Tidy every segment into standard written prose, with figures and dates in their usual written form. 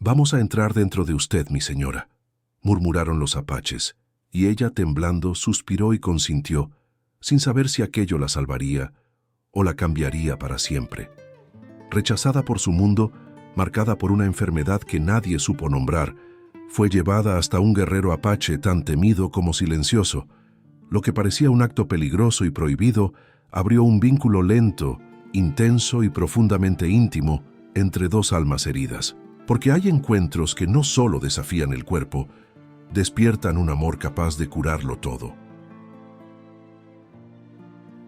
«Vamos a entrar dentro de usted, mi señora», murmuraron los apaches, y ella, temblando, suspiró y consintió, sin saber si aquello la salvaría o la cambiaría para siempre. Rechazada por su mundo, marcada por una enfermedad que nadie supo nombrar, fue llevada hasta un guerrero apache tan temido como silencioso. Lo que parecía un acto peligroso y prohibido abrió un vínculo lento, intenso y profundamente íntimo entre dos almas heridas. Porque hay encuentros que no solo desafían el cuerpo, despiertan un amor capaz de curarlo todo.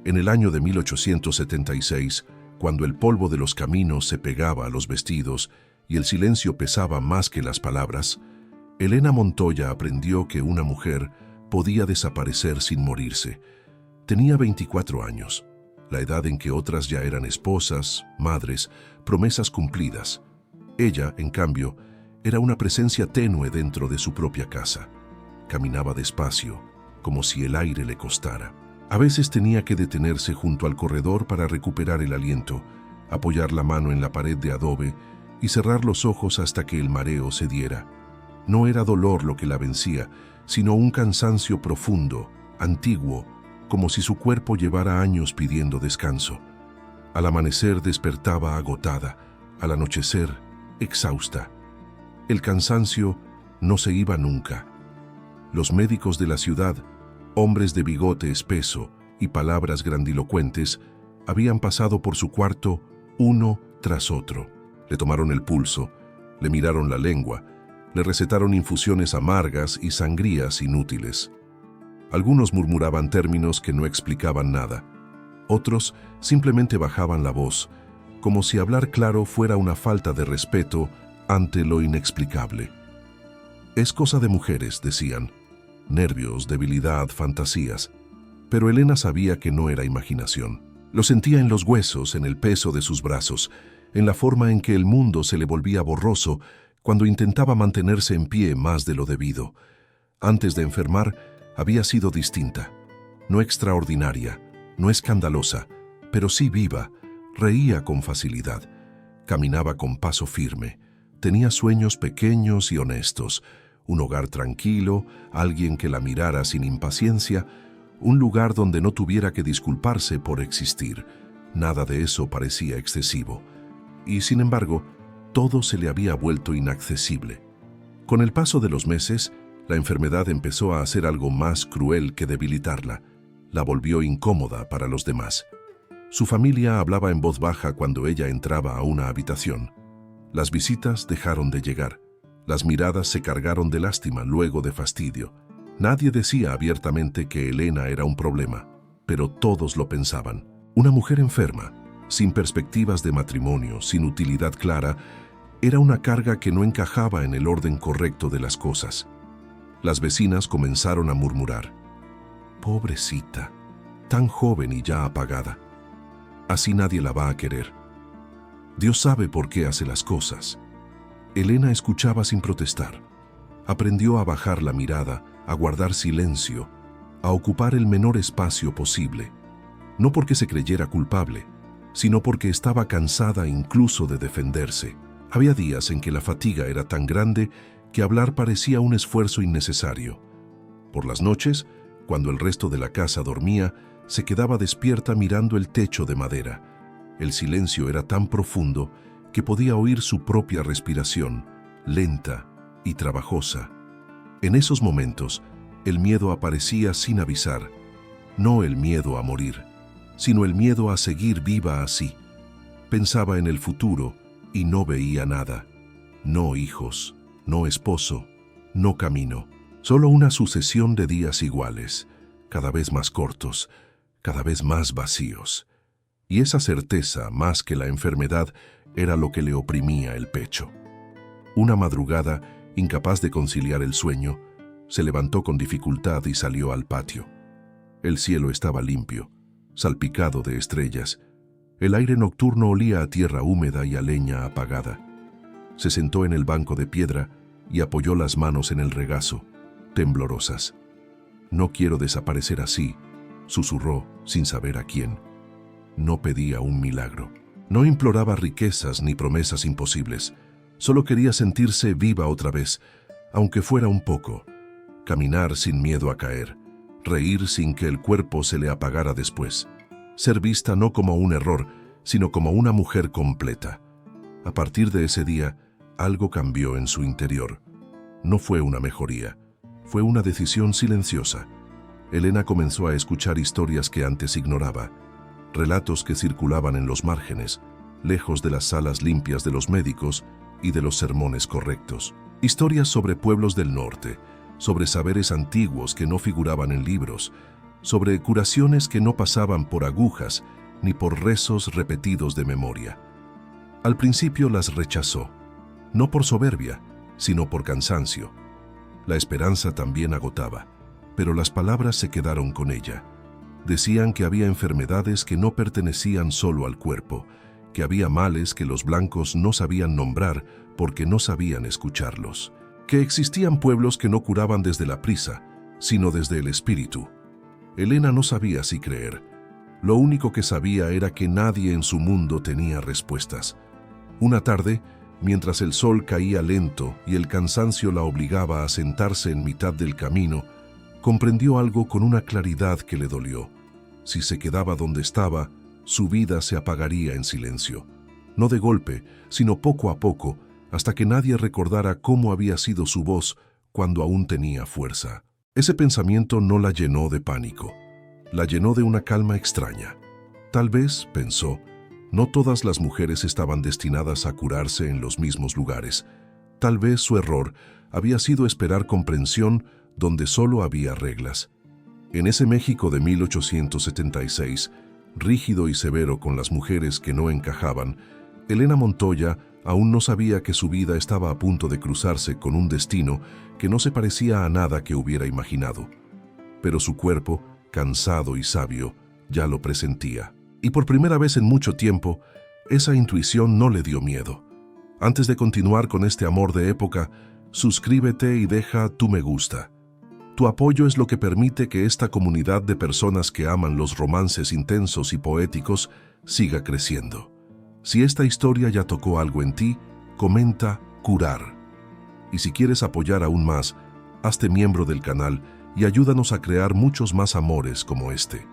En el año de 1876, cuando el polvo de los caminos se pegaba a los vestidos y el silencio pesaba más que las palabras, Elena Montoya aprendió que una mujer podía desaparecer sin morirse. Tenía 24 años, la edad en que otras ya eran esposas, madres, promesas cumplidas. Ella, en cambio, era una presencia tenue dentro de su propia casa. Caminaba despacio, como si el aire le costara. A veces tenía que detenerse junto al corredor para recuperar el aliento, apoyar la mano en la pared de adobe y cerrar los ojos hasta que el mareo cediera. No era dolor lo que la vencía, sino un cansancio profundo, antiguo, como si su cuerpo llevara años pidiendo descanso. Al amanecer despertaba agotada, al anochecer exhausta. El cansancio no se iba nunca. Los médicos de la ciudad, hombres de bigote espeso y palabras grandilocuentes, habían pasado por su cuarto uno tras otro. Le tomaron el pulso, le miraron la lengua, le recetaron infusiones amargas y sangrías inútiles. Algunos murmuraban términos que no explicaban nada. Otros simplemente bajaban la voz, como si hablar claro fuera una falta de respeto ante lo inexplicable. Es cosa de mujeres, decían. Nervios, debilidad, fantasías. Pero Elena sabía que no era imaginación. Lo sentía en los huesos, en el peso de sus brazos, en la forma en que el mundo se le volvía borroso cuando intentaba mantenerse en pie más de lo debido. Antes de enfermar, había sido distinta. No extraordinaria, no escandalosa, pero sí viva. Reía con facilidad, caminaba con paso firme, tenía sueños pequeños y honestos, un hogar tranquilo, alguien que la mirara sin impaciencia, un lugar donde no tuviera que disculparse por existir. Nada de eso parecía excesivo. Y sin embargo, todo se le había vuelto inaccesible. Con el paso de los meses, la enfermedad empezó a hacer algo más cruel que debilitarla. La volvió incómoda para los demás. Su familia hablaba en voz baja cuando ella entraba a una habitación. Las visitas dejaron de llegar. Las miradas se cargaron de lástima, luego de fastidio. Nadie decía abiertamente que Elena era un problema, pero todos lo pensaban. Una mujer enferma, sin perspectivas de matrimonio, sin utilidad clara, era una carga que no encajaba en el orden correcto de las cosas. Las vecinas comenzaron a murmurar. Pobrecita, tan joven y ya apagada. Así nadie la va a querer. Dios sabe por qué hace las cosas. Elena escuchaba sin protestar. Aprendió a bajar la mirada, a guardar silencio, a ocupar el menor espacio posible. No porque se creyera culpable, sino porque estaba cansada incluso de defenderse. Había días en que la fatiga era tan grande que hablar parecía un esfuerzo innecesario. Por las noches, cuando el resto de la casa dormía, se quedaba despierta mirando el techo de madera. El silencio era tan profundo que podía oír su propia respiración, lenta y trabajosa. En esos momentos, el miedo aparecía sin avisar. No el miedo a morir, sino el miedo a seguir viva así. Pensaba en el futuro y no veía nada. No hijos, no esposo, no camino. Solo una sucesión de días iguales, cada vez más cortos, cada vez más vacíos. Y esa certeza, más que la enfermedad, era lo que le oprimía el pecho. Una madrugada, incapaz de conciliar el sueño, se levantó con dificultad y salió al patio. El cielo estaba limpio, salpicado de estrellas. El aire nocturno olía a tierra húmeda y a leña apagada. Se sentó en el banco de piedra y apoyó las manos en el regazo, temblorosas. «No quiero desaparecer así», susurró, sin saber a quién. No pedía un milagro. No imploraba riquezas ni promesas imposibles. Solo quería sentirse viva otra vez, aunque fuera un poco. Caminar sin miedo a caer, reír sin que el cuerpo se le apagara después. Ser vista no como un error, sino como una mujer completa. A partir de ese día, algo cambió en su interior. No fue una mejoría, fue una decisión silenciosa. Elena comenzó a escuchar historias que antes ignoraba, relatos que circulaban en los márgenes, lejos de las salas limpias de los médicos y de los sermones correctos. Historias sobre pueblos del norte, sobre saberes antiguos que no figuraban en libros, sobre curaciones que no pasaban por agujas ni por rezos repetidos de memoria. Al principio las rechazó, no por soberbia, sino por cansancio. La esperanza también agotaba, pero las palabras se quedaron con ella. Decían que había enfermedades que no pertenecían solo al cuerpo, que había males que los blancos no sabían nombrar porque no sabían escucharlos, que existían pueblos que no curaban desde la prisa, sino desde el espíritu. Elena no sabía si creer. Lo único que sabía era que nadie en su mundo tenía respuestas. Una tarde, mientras el sol caía lento y el cansancio la obligaba a sentarse en mitad del camino, comprendió algo con una claridad que le dolió. Si se quedaba donde estaba, su vida se apagaría en silencio. No de golpe, sino poco a poco, hasta que nadie recordara cómo había sido su voz cuando aún tenía fuerza. Ese pensamiento no la llenó de pánico, la llenó de una calma extraña. Tal vez, pensó, no todas las mujeres estaban destinadas a curarse en los mismos lugares. Tal vez su error había sido esperar comprensión donde solo había reglas. En ese México de 1876, rígido y severo con las mujeres que no encajaban, Elena Montoya aún no sabía que su vida estaba a punto de cruzarse con un destino que no se parecía a nada que hubiera imaginado. Pero su cuerpo, cansado y sabio, ya lo presentía. Y por primera vez en mucho tiempo, esa intuición no le dio miedo. Antes de continuar con este amor de época, suscríbete y deja tu me gusta. Tu apoyo es lo que permite que esta comunidad de personas que aman los romances intensos y poéticos siga creciendo. Si esta historia ya tocó algo en ti, comenta curar. Y si quieres apoyar aún más, hazte miembro del canal y ayúdanos a crear muchos más amores como este.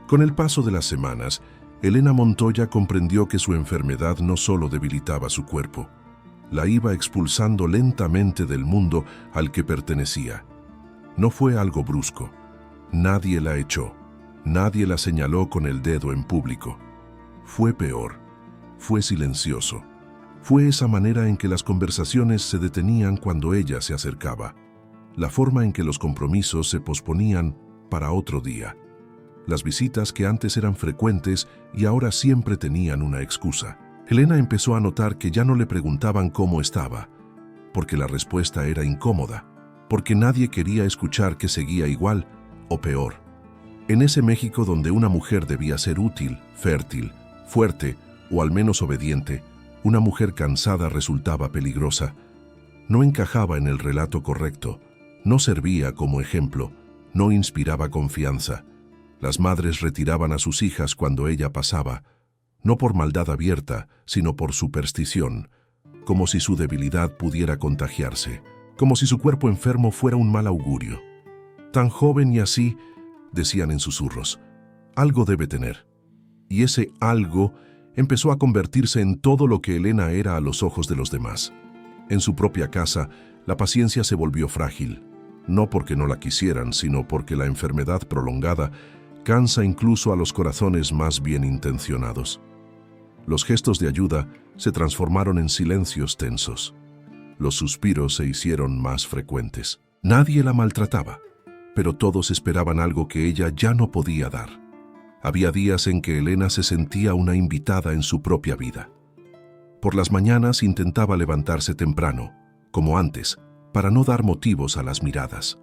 Con el paso de las semanas, Elena Montoya comprendió que su enfermedad no solo debilitaba su cuerpo, la iba expulsando lentamente del mundo al que pertenecía. No fue algo brusco. Nadie la echó. Nadie la señaló con el dedo en público. Fue peor. Fue silencioso. Fue esa manera en que las conversaciones se detenían cuando ella se acercaba. La forma en que los compromisos se posponían para otro día. Las visitas que antes eran frecuentes y ahora siempre tenían una excusa. Elena empezó a notar que ya no le preguntaban cómo estaba, porque la respuesta era incómoda, porque nadie quería escuchar que seguía igual o peor. En ese México donde una mujer debía ser útil, fértil, fuerte o al menos obediente, una mujer cansada resultaba peligrosa. No encajaba en el relato correcto, no servía como ejemplo, no inspiraba confianza. Las madres retiraban a sus hijas cuando ella pasaba, no por maldad abierta, sino por superstición, como si su debilidad pudiera contagiarse, como si su cuerpo enfermo fuera un mal augurio. Tan joven y así, decían en susurros, algo debe tener. Y ese algo empezó a convertirse en todo lo que Elena era a los ojos de los demás. En su propia casa, la paciencia se volvió frágil, no porque no la quisieran, sino porque la enfermedad prolongada cansa incluso a los corazones más bien intencionados. Los gestos de ayuda se transformaron en silencios tensos. Los suspiros se hicieron más frecuentes. Nadie la maltrataba, pero todos esperaban algo que ella ya no podía dar. Había días en que Elena se sentía una invitada en su propia vida. Por las mañanas intentaba levantarse temprano, como antes, para no dar motivos a las miradas.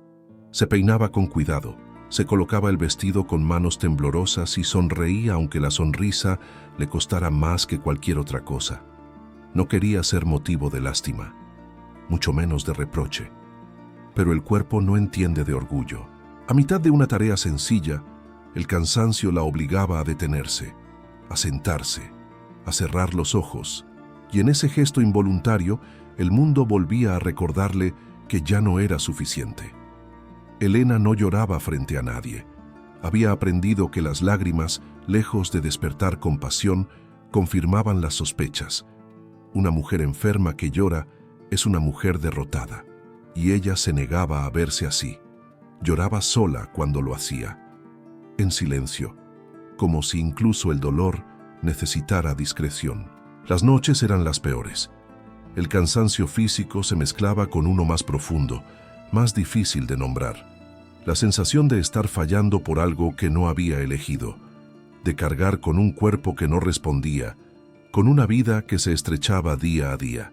Se peinaba con cuidado, se colocaba el vestido con manos temblorosas y sonreía aunque la sonrisa le costara más que cualquier otra cosa. No quería ser motivo de lástima, mucho menos de reproche. Pero el cuerpo no entiende de orgullo. A mitad de una tarea sencilla, el cansancio la obligaba a detenerse, a sentarse, a cerrar los ojos, Y en ese gesto involuntario, el mundo volvía a recordarle que ya no era suficiente. Elena no lloraba frente a nadie. Había aprendido que las lágrimas, lejos de despertar compasión, confirmaban las sospechas. Una mujer enferma que llora es una mujer derrotada, y ella se negaba a verse así. Lloraba sola cuando lo hacía, en silencio, como si incluso el dolor necesitara discreción. Las noches eran las peores. El cansancio físico se mezclaba con uno más profundo, más difícil de nombrar. La sensación de estar fallando por algo que no había elegido, de cargar con un cuerpo que no respondía, con una vida que se estrechaba día a día.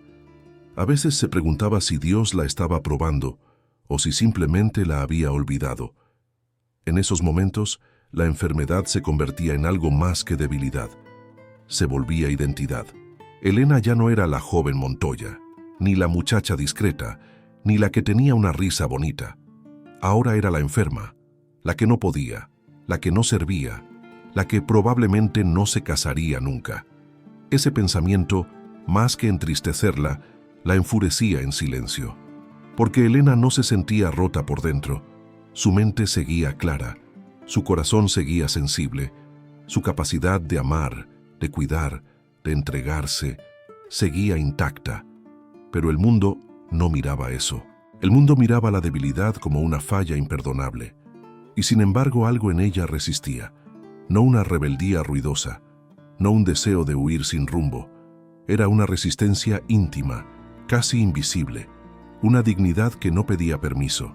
A veces se preguntaba si Dios la estaba probando o si simplemente la había olvidado. En esos momentos, la enfermedad se convertía en algo más que debilidad. Se volvía identidad. Elena ya no era la joven Montoya, ni la muchacha discreta, ni la que tenía una risa bonita. Ahora era la enferma, la que no podía, la que no servía, la que probablemente no se casaría nunca. Ese pensamiento, más que entristecerla, la enfurecía en silencio. Porque Elena no se sentía rota por dentro. Su mente seguía clara, su corazón seguía sensible, su capacidad de amar, de cuidar, de entregarse, seguía intacta. Pero el mundo no miraba eso. El mundo miraba la debilidad como una falla imperdonable. Y sin embargo algo en ella resistía. No una rebeldía ruidosa, no un deseo de huir sin rumbo. Era una resistencia íntima, casi invisible, una dignidad que no pedía permiso.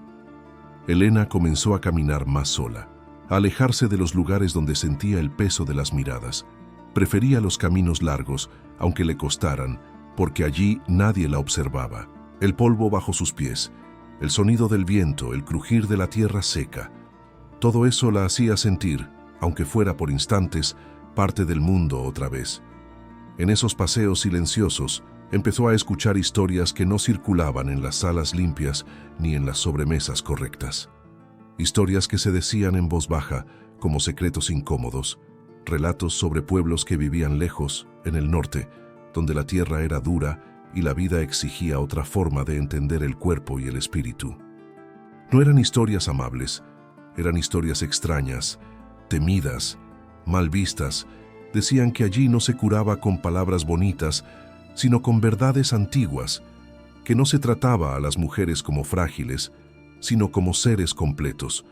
Elena comenzó a caminar más sola, a alejarse de los lugares donde sentía el peso de las miradas. Prefería los caminos largos, aunque le costaran, porque allí nadie la observaba. El polvo bajo sus pies, el sonido del viento, el crujir de la tierra seca. Todo eso la hacía sentir, aunque fuera por instantes, parte del mundo otra vez. En esos paseos silenciosos, empezó a escuchar historias que no circulaban en las salas limpias ni en las sobremesas correctas. Historias que se decían en voz baja, como secretos incómodos, relatos sobre pueblos que vivían lejos, en el norte, donde la tierra era dura y la vida exigía otra forma de entender el cuerpo y el espíritu. No eran historias amables, eran historias extrañas, temidas, mal vistas. Decían que allí no se curaba con palabras bonitas, sino con verdades antiguas, que no se trataba a las mujeres como frágiles, sino como seres completos,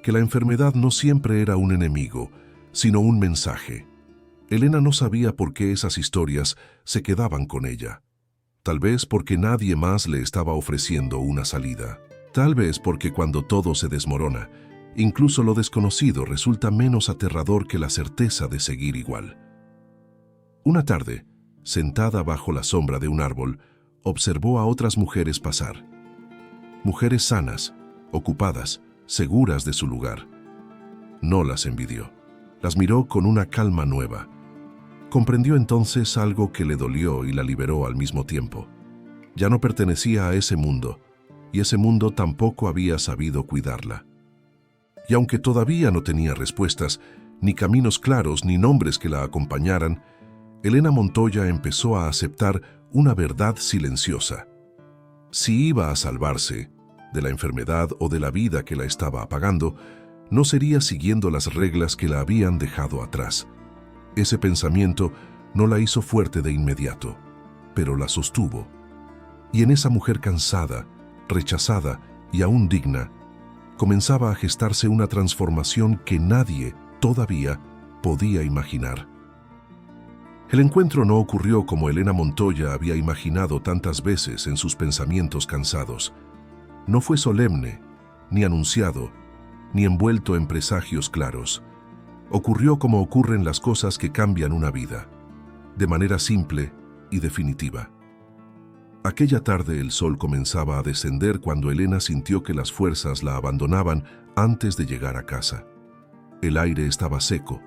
que la enfermedad no siempre era un enemigo, sino un mensaje. Elena no sabía por qué esas historias se quedaban con ella. Tal vez porque nadie más le estaba ofreciendo una salida. Tal vez porque cuando todo se desmorona, incluso lo desconocido resulta menos aterrador que la certeza de seguir igual. Una tarde, sentada bajo la sombra de un árbol, observó a otras mujeres pasar. Mujeres sanas, ocupadas, seguras de su lugar. No las envidió. Las miró con una calma nueva. Comprendió entonces algo que le dolió y la liberó al mismo tiempo. Ya no pertenecía a ese mundo, y ese mundo tampoco había sabido cuidarla. Y aunque todavía no tenía respuestas, ni caminos claros, ni nombres que la acompañaran, Elena Montoya empezó a aceptar una verdad silenciosa. Si iba a salvarse de la enfermedad o de la vida que la estaba apagando, no sería siguiendo las reglas que la habían dejado atrás. Ese pensamiento no la hizo fuerte de inmediato, pero la sostuvo. Y en esa mujer cansada, rechazada y aún digna, comenzaba a gestarse una transformación que nadie todavía podía imaginar. El encuentro no ocurrió como Elena Montoya había imaginado tantas veces en sus pensamientos cansados. No fue solemne, ni anunciado, ni envuelto en presagios claros. Ocurrió como ocurren las cosas que cambian una vida, de manera simple y definitiva. Aquella tarde el sol comenzaba a descender cuando Elena sintió que las fuerzas la abandonaban antes de llegar a casa. El aire estaba seco,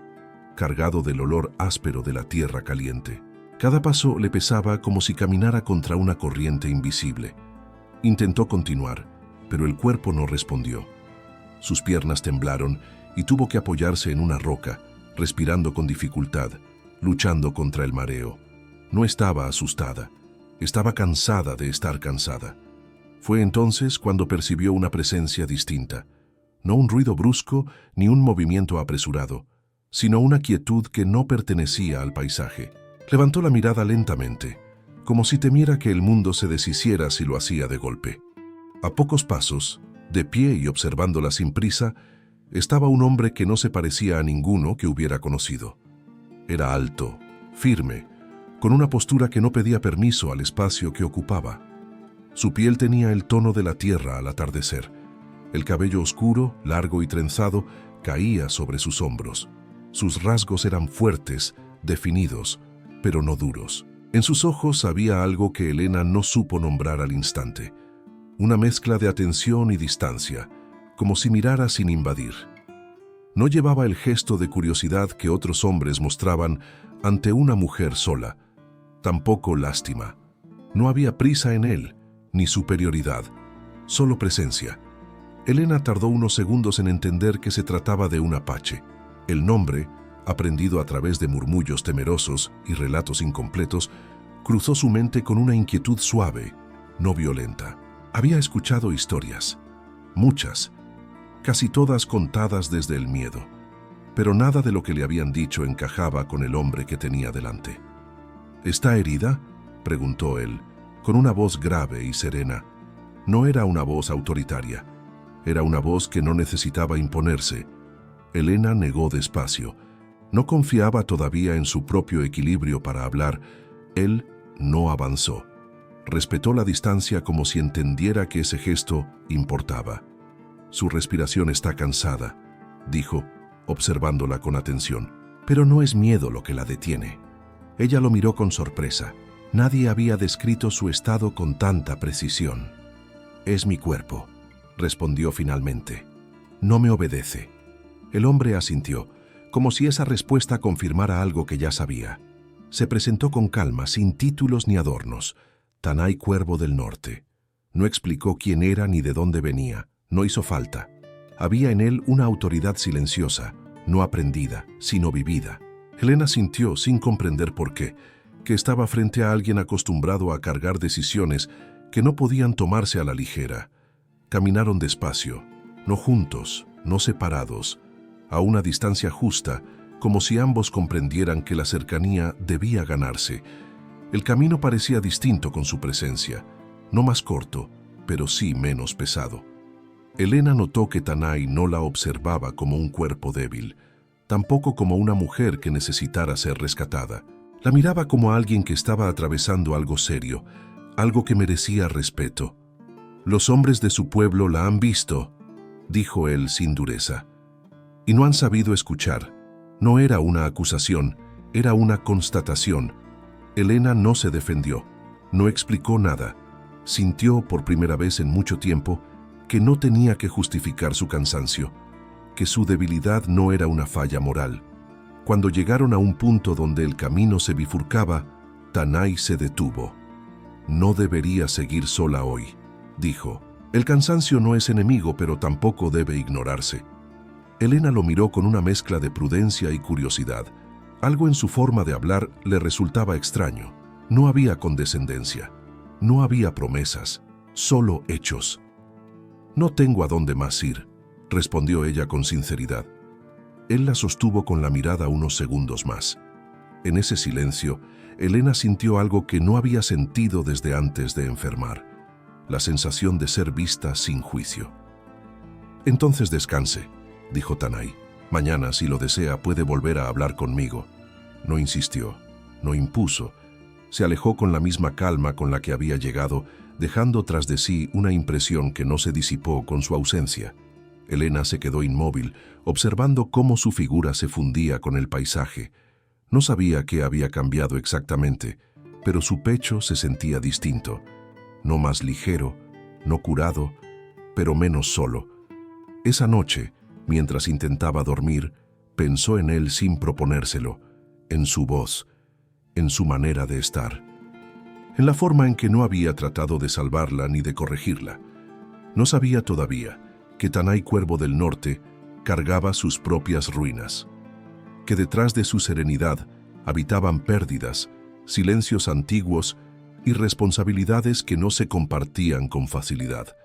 cargado del olor áspero de la tierra caliente. Cada paso le pesaba como si caminara contra una corriente invisible. Intentó continuar, pero el cuerpo no respondió. Sus piernas temblaron y tuvo que apoyarse en una roca, respirando con dificultad, luchando contra el mareo. No estaba asustada, estaba cansada de estar cansada. Fue entonces cuando percibió una presencia distinta. No un ruido brusco ni un movimiento apresurado, sino una quietud que no pertenecía al paisaje. Levantó la mirada lentamente, como si temiera que el mundo se deshiciera si lo hacía de golpe. A pocos pasos, de pie y observándola sin prisa, estaba un hombre que no se parecía a ninguno que hubiera conocido. Era alto, firme, con una postura que no pedía permiso al espacio que ocupaba. Su piel tenía el tono de la tierra al atardecer. El cabello oscuro, largo y trenzado, caía sobre sus hombros. Sus rasgos eran fuertes, definidos, pero no duros. En sus ojos había algo que Elena no supo nombrar al instante. Una mezcla de atención y distancia, como si mirara sin invadir. No llevaba el gesto de curiosidad que otros hombres mostraban ante una mujer sola. Tampoco lástima. No había prisa en él, ni superioridad, solo presencia. Elena tardó unos segundos en entender que se trataba de un apache. El nombre, aprendido a través de murmullos temerosos y relatos incompletos, cruzó su mente con una inquietud suave, no violenta. Había escuchado historias, muchas, casi todas contadas desde el miedo, pero nada de lo que le habían dicho encajaba con el hombre que tenía delante. ¿Está herida?, preguntó él, con una voz grave y serena. No era una voz autoritaria, era una voz que no necesitaba imponerse. Elena negó despacio. No confiaba todavía en su propio equilibrio para hablar. Él no avanzó. Respetó la distancia como si entendiera que ese gesto importaba. Su respiración está cansada, dijo, observándola con atención. Pero no es miedo lo que la detiene. Ella lo miró con sorpresa. Nadie había descrito su estado con tanta precisión. Es mi cuerpo, respondió finalmente. No me obedece. El hombre asintió, como si esa respuesta confirmara algo que ya sabía. Se presentó con calma, sin títulos ni adornos. Tanay Cuervo del Norte. No explicó quién era ni de dónde venía. No hizo falta. Había en él una autoridad silenciosa, no aprendida, sino vivida. Elena sintió, sin comprender por qué, que estaba frente a alguien acostumbrado a cargar decisiones que no podían tomarse a la ligera. Caminaron despacio, no juntos, no separados, a una distancia justa, como si ambos comprendieran que la cercanía debía ganarse. El camino parecía distinto con su presencia, no más corto, pero sí menos pesado. Elena notó que Tanay no la observaba como un cuerpo débil, tampoco como una mujer que necesitara ser rescatada. La miraba como a alguien que estaba atravesando algo serio, algo que merecía respeto. Los hombres de su pueblo la han visto, dijo él sin dureza, y no han sabido escuchar. No era una acusación, era una constatación. Elena no se defendió, no explicó nada. Sintió por primera vez en mucho tiempo que no tenía que justificar su cansancio, que su debilidad no era una falla moral. Cuando llegaron a un punto donde el camino se bifurcaba, Tanay se detuvo. No debería seguir sola hoy, dijo. El cansancio no es enemigo, pero tampoco debe ignorarse. Elena lo miró con una mezcla de prudencia y curiosidad. Algo en su forma de hablar le resultaba extraño. No había condescendencia, no había promesas, solo hechos. No tengo a dónde más ir, respondió ella con sinceridad. Él la sostuvo con la mirada unos segundos más. En ese silencio, Elena sintió algo que no había sentido desde antes de enfermar, la sensación de ser vista sin juicio. Entonces descanse, dijo Tanay. Mañana, si lo desea, puede volver a hablar conmigo. No insistió, no impuso. Se alejó con la misma calma con la que había llegado, dejando tras de sí una impresión que no se disipó con su ausencia. Elena se quedó inmóvil, observando cómo su figura se fundía con el paisaje. No sabía qué había cambiado exactamente, pero su pecho se sentía distinto. No más ligero, no curado, pero menos solo. Esa noche, mientras intentaba dormir, pensó en él sin proponérselo, en su voz, en su manera de estar, en la forma en que no había tratado de salvarla ni de corregirla. No sabía todavía que Tanay Cuervo del Norte cargaba sus propias ruinas, que detrás de su serenidad habitaban pérdidas silencios antiguos y responsabilidades que no se compartían con facilidad.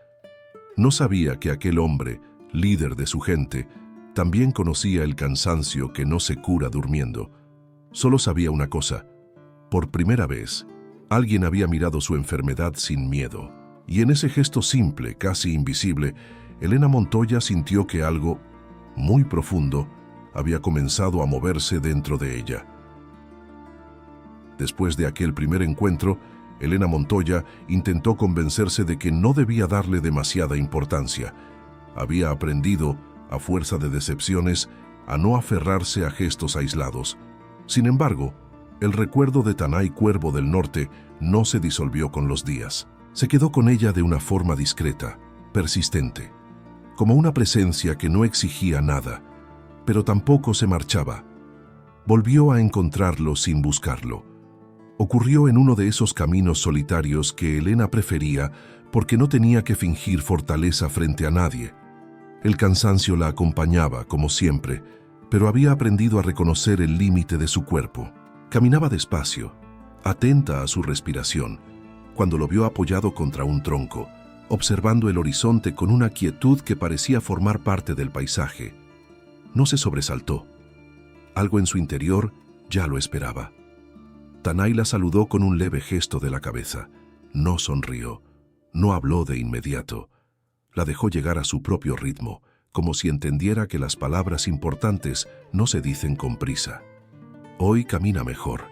No sabía que aquel hombre, líder de su gente, también conocía el cansancio que no se cura durmiendo. Solo sabía una cosa: por primera vez, alguien había mirado su enfermedad sin miedo. Y en ese gesto simple, casi invisible, Elena Montoya sintió que algo muy profundo había comenzado a moverse dentro de ella. Después de aquel primer encuentro, Elena Montoya intentó convencerse de que no debía darle demasiada importancia. Había aprendido, a fuerza de decepciones, a no aferrarse a gestos aislados. Sin embargo, el recuerdo de Tanay Cuervo del Norte no se disolvió con los días. Se quedó con ella de una forma discreta, persistente, como una presencia que no exigía nada, pero tampoco se marchaba. Volvió a encontrarlo sin buscarlo. Ocurrió en uno de esos caminos solitarios que Elena prefería porque no tenía que fingir fortaleza frente a nadie. El cansancio la acompañaba, como siempre, pero había aprendido a reconocer el límite de su cuerpo. Caminaba despacio, atenta a su respiración, cuando lo vio apoyado contra un tronco, observando el horizonte con una quietud que parecía formar parte del paisaje. No se sobresaltó. Algo en su interior ya lo esperaba. Tanay la saludó con un leve gesto de la cabeza. No sonrió, no habló de inmediato. La dejó llegar a su propio ritmo, como si entendiera que las palabras importantes no se dicen con prisa. «Hoy camina mejor»,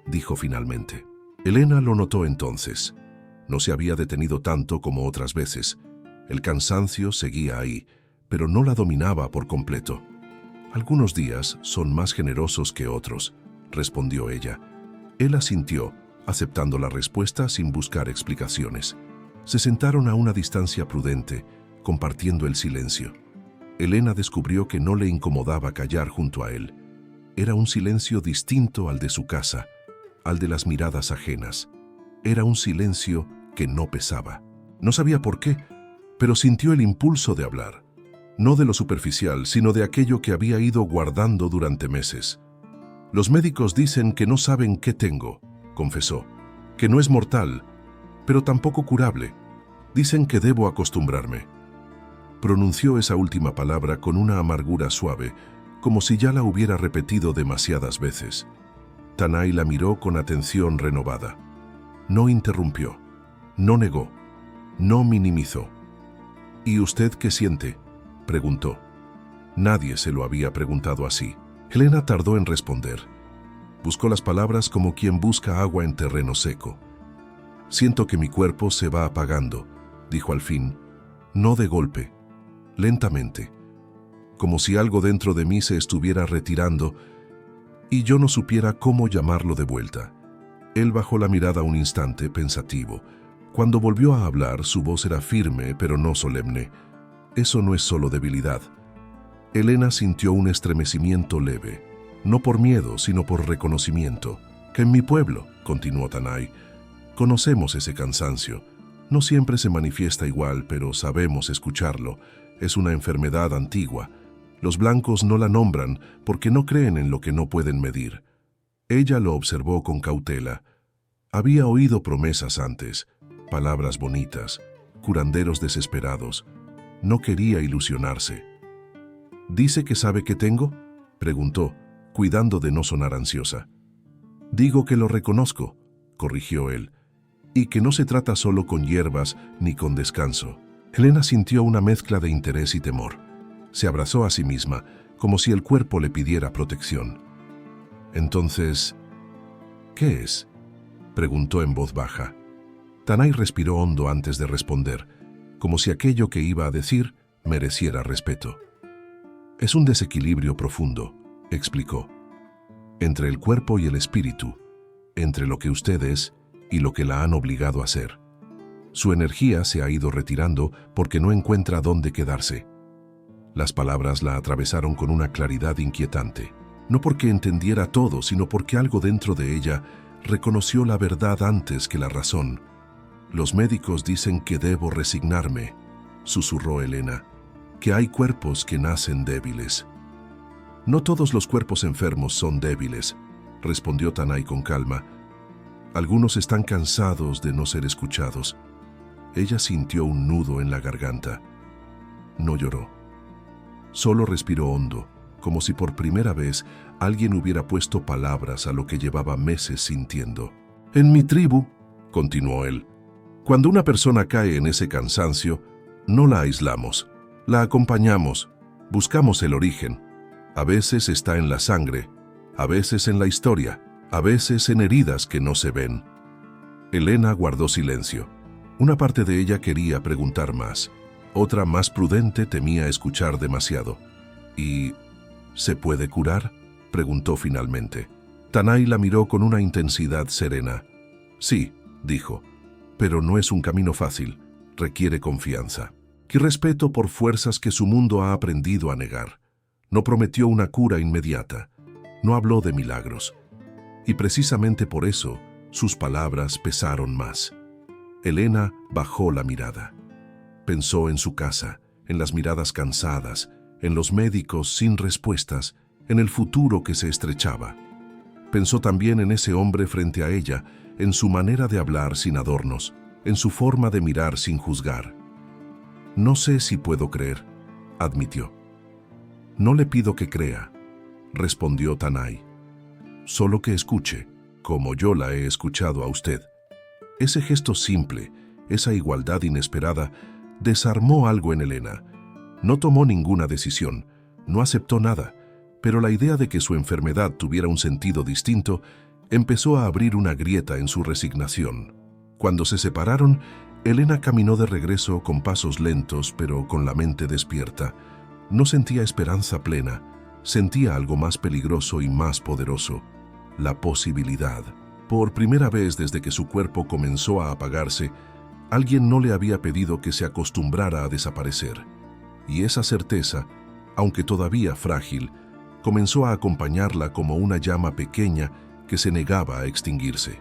dijo finalmente. Elena lo notó entonces. No se había detenido tanto como otras veces. El cansancio seguía ahí, pero no la dominaba por completo. «Algunos días son más generosos que otros», respondió ella. Él asintió, aceptando la respuesta sin buscar explicaciones. Se sentaron a una distancia prudente, compartiendo el silencio. Elena descubrió que no le incomodaba callar junto a él. Era un silencio distinto al de su casa, al de las miradas ajenas. Era un silencio que no pesaba. No sabía por qué, pero sintió el impulso de hablar. No de lo superficial, sino de aquello que había ido guardando durante meses. «Los médicos dicen que no saben qué tengo», confesó, «que no es mortal, pero tampoco curable. Dicen que debo acostumbrarme». Pronunció esa última palabra con una amargura suave, como si ya la hubiera repetido demasiadas veces. Tanay la miró con atención renovada. No interrumpió, no negó, no minimizó. «¿Y usted qué siente?», preguntó. Nadie se lo había preguntado así. Elena tardó en responder. Buscó las palabras como quien busca agua en terreno seco. «Siento que mi cuerpo se va apagando», dijo al fin, no de golpe, lentamente, como si algo dentro de mí se estuviera retirando y yo no supiera cómo llamarlo de vuelta. Él bajó la mirada un instante, pensativo. Cuando volvió a hablar, su voz era firme, pero no solemne. «Eso no es solo debilidad». Elena sintió un estremecimiento leve, no por miedo, sino por reconocimiento. «Que en mi pueblo», continuó Tanay, «conocemos ese cansancio. No siempre se manifiesta igual, pero sabemos escucharlo. Es una enfermedad antigua. Los blancos no la nombran porque no creen en lo que no pueden medir». Ella lo observó con cautela. Había oído promesas antes, palabras bonitas, curanderos desesperados. No quería ilusionarse. «¿Dice que sabe qué tengo?», preguntó, cuidando de no sonar ansiosa. «Digo que lo reconozco», corrigió él, «y que no se trata solo con hierbas ni con descanso». Elena sintió una mezcla de interés y temor. Se abrazó a sí misma, como si el cuerpo le pidiera protección. «Entonces, ¿qué es?», preguntó en voz baja. Tanay respiró hondo antes de responder, como si aquello que iba a decir mereciera respeto. «Es un desequilibrio profundo», explicó, «entre el cuerpo y el espíritu, entre lo que usted es y lo que la han obligado a ser. Su energía se ha ido retirando porque no encuentra dónde quedarse». Las palabras la atravesaron con una claridad inquietante, no porque entendiera todo, sino porque algo dentro de ella reconoció la verdad antes que la razón. «Los médicos dicen que debo resignarme», susurró Elena, «que hay cuerpos que nacen débiles». «No todos los cuerpos enfermos son débiles», respondió Tanay con calma, Algunos están cansados de no ser escuchados. Ella sintió un nudo en la garganta. No lloró. Solo respiró hondo, como si por primera vez alguien hubiera puesto palabras a lo que llevaba meses sintiendo. En mi tribu, continuó él, cuando una persona cae en ese cansancio, no la aislamos, la acompañamos, buscamos el origen. A veces está en la sangre, a veces en la historia, a veces en heridas que no se ven. Elena guardó silencio. Una parte de ella quería preguntar más. Otra, más prudente, temía escuchar demasiado. ¿Y se puede curar?, preguntó finalmente. Tanay la miró con una intensidad serena. Sí, dijo, pero no es un camino fácil. Requiere confianza y respeto por fuerzas que su mundo ha aprendido a negar. No prometió una cura inmediata. No habló de milagros. Y precisamente por eso, sus palabras pesaron más. Elena bajó la mirada. Pensó en su casa, en las miradas cansadas, en los médicos sin respuestas, en el futuro que se estrechaba. Pensó también en ese hombre frente a ella, en su manera de hablar sin adornos, en su forma de mirar sin juzgar. No sé si puedo creer, admitió. No le pido que crea, respondió Tanay. Solo que escuche, como yo la he escuchado a usted. Ese gesto simple, esa igualdad inesperada, desarmó algo en Elena. No tomó ninguna decisión, no aceptó nada, pero la idea de que su enfermedad tuviera un sentido distinto empezó a abrir una grieta en su resignación. Cuando se separaron, Elena caminó de regreso con pasos lentos, pero con la mente despierta. No sentía esperanza plena, sentía algo más peligroso y más poderoso, la posibilidad. Por primera vez desde que su cuerpo comenzó a apagarse, alguien no le había pedido que se acostumbrara a desaparecer. Y esa certeza, aunque todavía frágil, comenzó a acompañarla como una llama pequeña que se negaba a extinguirse.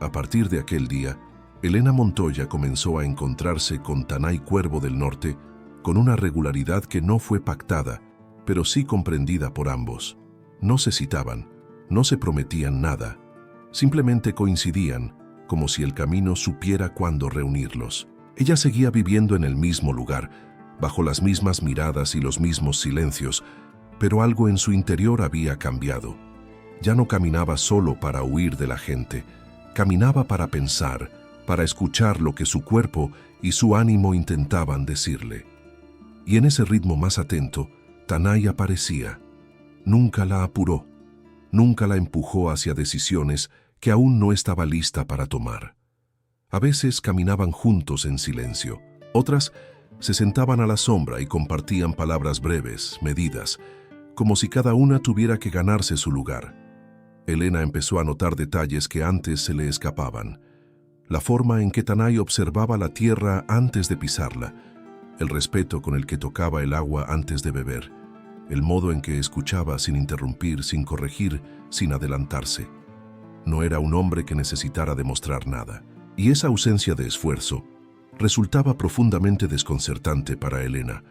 A partir de aquel día, Elena Montoya comenzó a encontrarse con Tanay Cuervo del Norte con una regularidad que no fue pactada, pero sí comprendida por ambos. No se citaban, no se prometían nada, simplemente coincidían, como si el camino supiera cuándo reunirlos. Ella seguía viviendo en el mismo lugar, bajo las mismas miradas y los mismos silencios, pero algo en su interior había cambiado. Ya no caminaba solo para huir de la gente, caminaba para pensar, para escuchar lo que su cuerpo y su ánimo intentaban decirle. Y en ese ritmo más atento, Tanay aparecía. Nunca la apuró, nunca la empujó hacia decisiones que aún no estaba lista para tomar. A veces caminaban juntos en silencio, otras se sentaban a la sombra y compartían palabras breves, medidas, como si cada una tuviera que ganarse su lugar. Elena empezó a notar detalles que antes se le escapaban. La forma en que Tanay observaba la tierra antes de pisarla, el respeto con el que tocaba el agua antes de beber, el modo en que escuchaba sin interrumpir, sin corregir, sin adelantarse. No era un hombre que necesitara demostrar nada, y esa ausencia de esfuerzo resultaba profundamente desconcertante para Elena,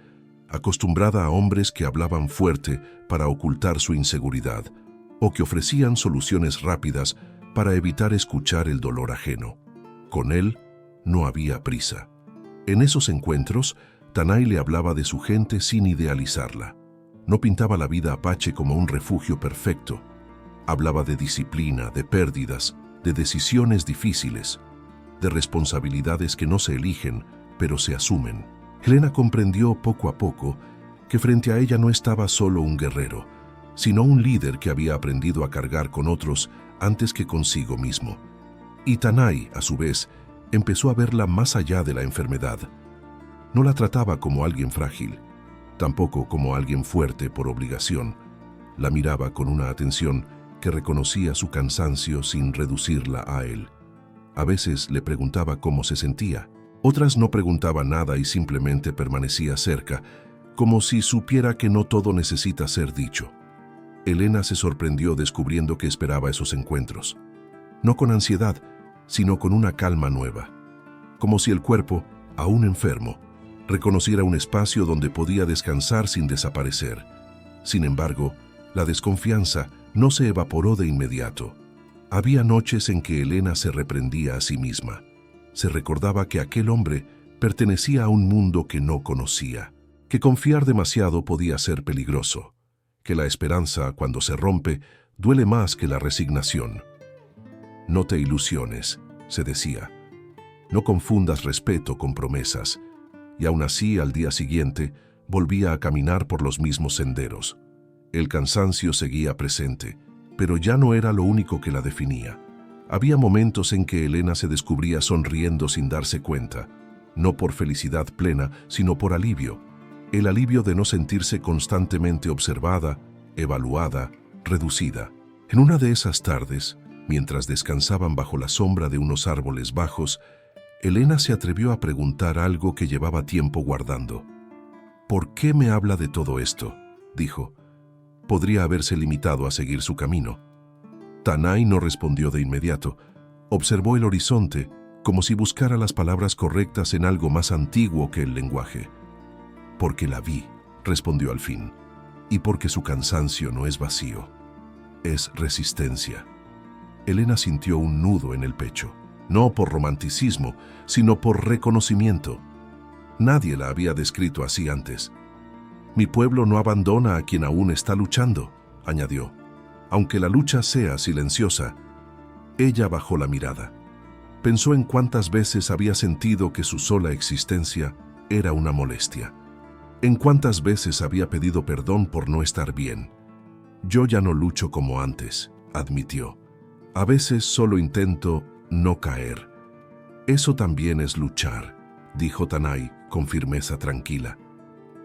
acostumbrada a hombres que hablaban fuerte para ocultar su inseguridad o que ofrecían soluciones rápidas para evitar escuchar el dolor ajeno. Con él no había prisa. En esos encuentros, Tanay le hablaba de su gente sin idealizarla. No pintaba la vida apache como un refugio perfecto. Hablaba de disciplina, de pérdidas, de decisiones difíciles, de responsabilidades que no se eligen, pero se asumen. Elena comprendió poco a poco que frente a ella no estaba solo un guerrero, sino un líder que había aprendido a cargar con otros antes que consigo mismo. Y Tanay, a su vez, empezó a verla más allá de la enfermedad. No la trataba como alguien frágil, tampoco como alguien fuerte por obligación. La miraba con una atención que reconocía su cansancio sin reducirla a él. A veces le preguntaba cómo se sentía. Otras no preguntaba nada y simplemente permanecía cerca, como si supiera que no todo necesita ser dicho. Elena se sorprendió descubriendo que esperaba esos encuentros. No con ansiedad, sino con una calma nueva. Como si el cuerpo, aún enfermo, reconociera un espacio donde podía descansar sin desaparecer. Sin embargo, la desconfianza no se evaporó de inmediato. Había noches en que Elena se reprendía a sí misma. Se recordaba que aquel hombre pertenecía a un mundo que no conocía, que confiar demasiado podía ser peligroso, que la esperanza, cuando se rompe, duele más que la resignación. No te ilusiones, se decía. No confundas respeto con promesas. Y aún así, al día siguiente, volvía a caminar por los mismos senderos. El cansancio seguía presente, pero ya no era lo único que la definía. Había momentos en que Elena se descubría sonriendo sin darse cuenta, no por felicidad plena, sino por alivio. El alivio de no sentirse constantemente observada, evaluada, reducida. En una de esas tardes, mientras descansaban bajo la sombra de unos árboles bajos, Elena se atrevió a preguntar algo que llevaba tiempo guardando. «¿Por qué me habla de todo esto?», dijo. Podría haberse limitado a seguir su camino. Tanay no respondió de inmediato. Observó el horizonte, como si buscara las palabras correctas en algo más antiguo que el lenguaje. «Porque la vi», respondió al fin, «y porque su cansancio no es vacío, es resistencia». Elena sintió un nudo en el pecho, no por romanticismo, sino por reconocimiento. Nadie la había descrito así antes. «Mi pueblo no abandona a quien aún está luchando», añadió. «Aunque la lucha sea silenciosa». Ella bajó la mirada. Pensó en cuántas veces había sentido que su sola existencia era una molestia. En cuántas veces había pedido perdón por no estar bien. «Yo ya no lucho como antes», admitió. «A veces solo intento no caer». «Eso también es luchar», dijo Tanay con firmeza tranquila.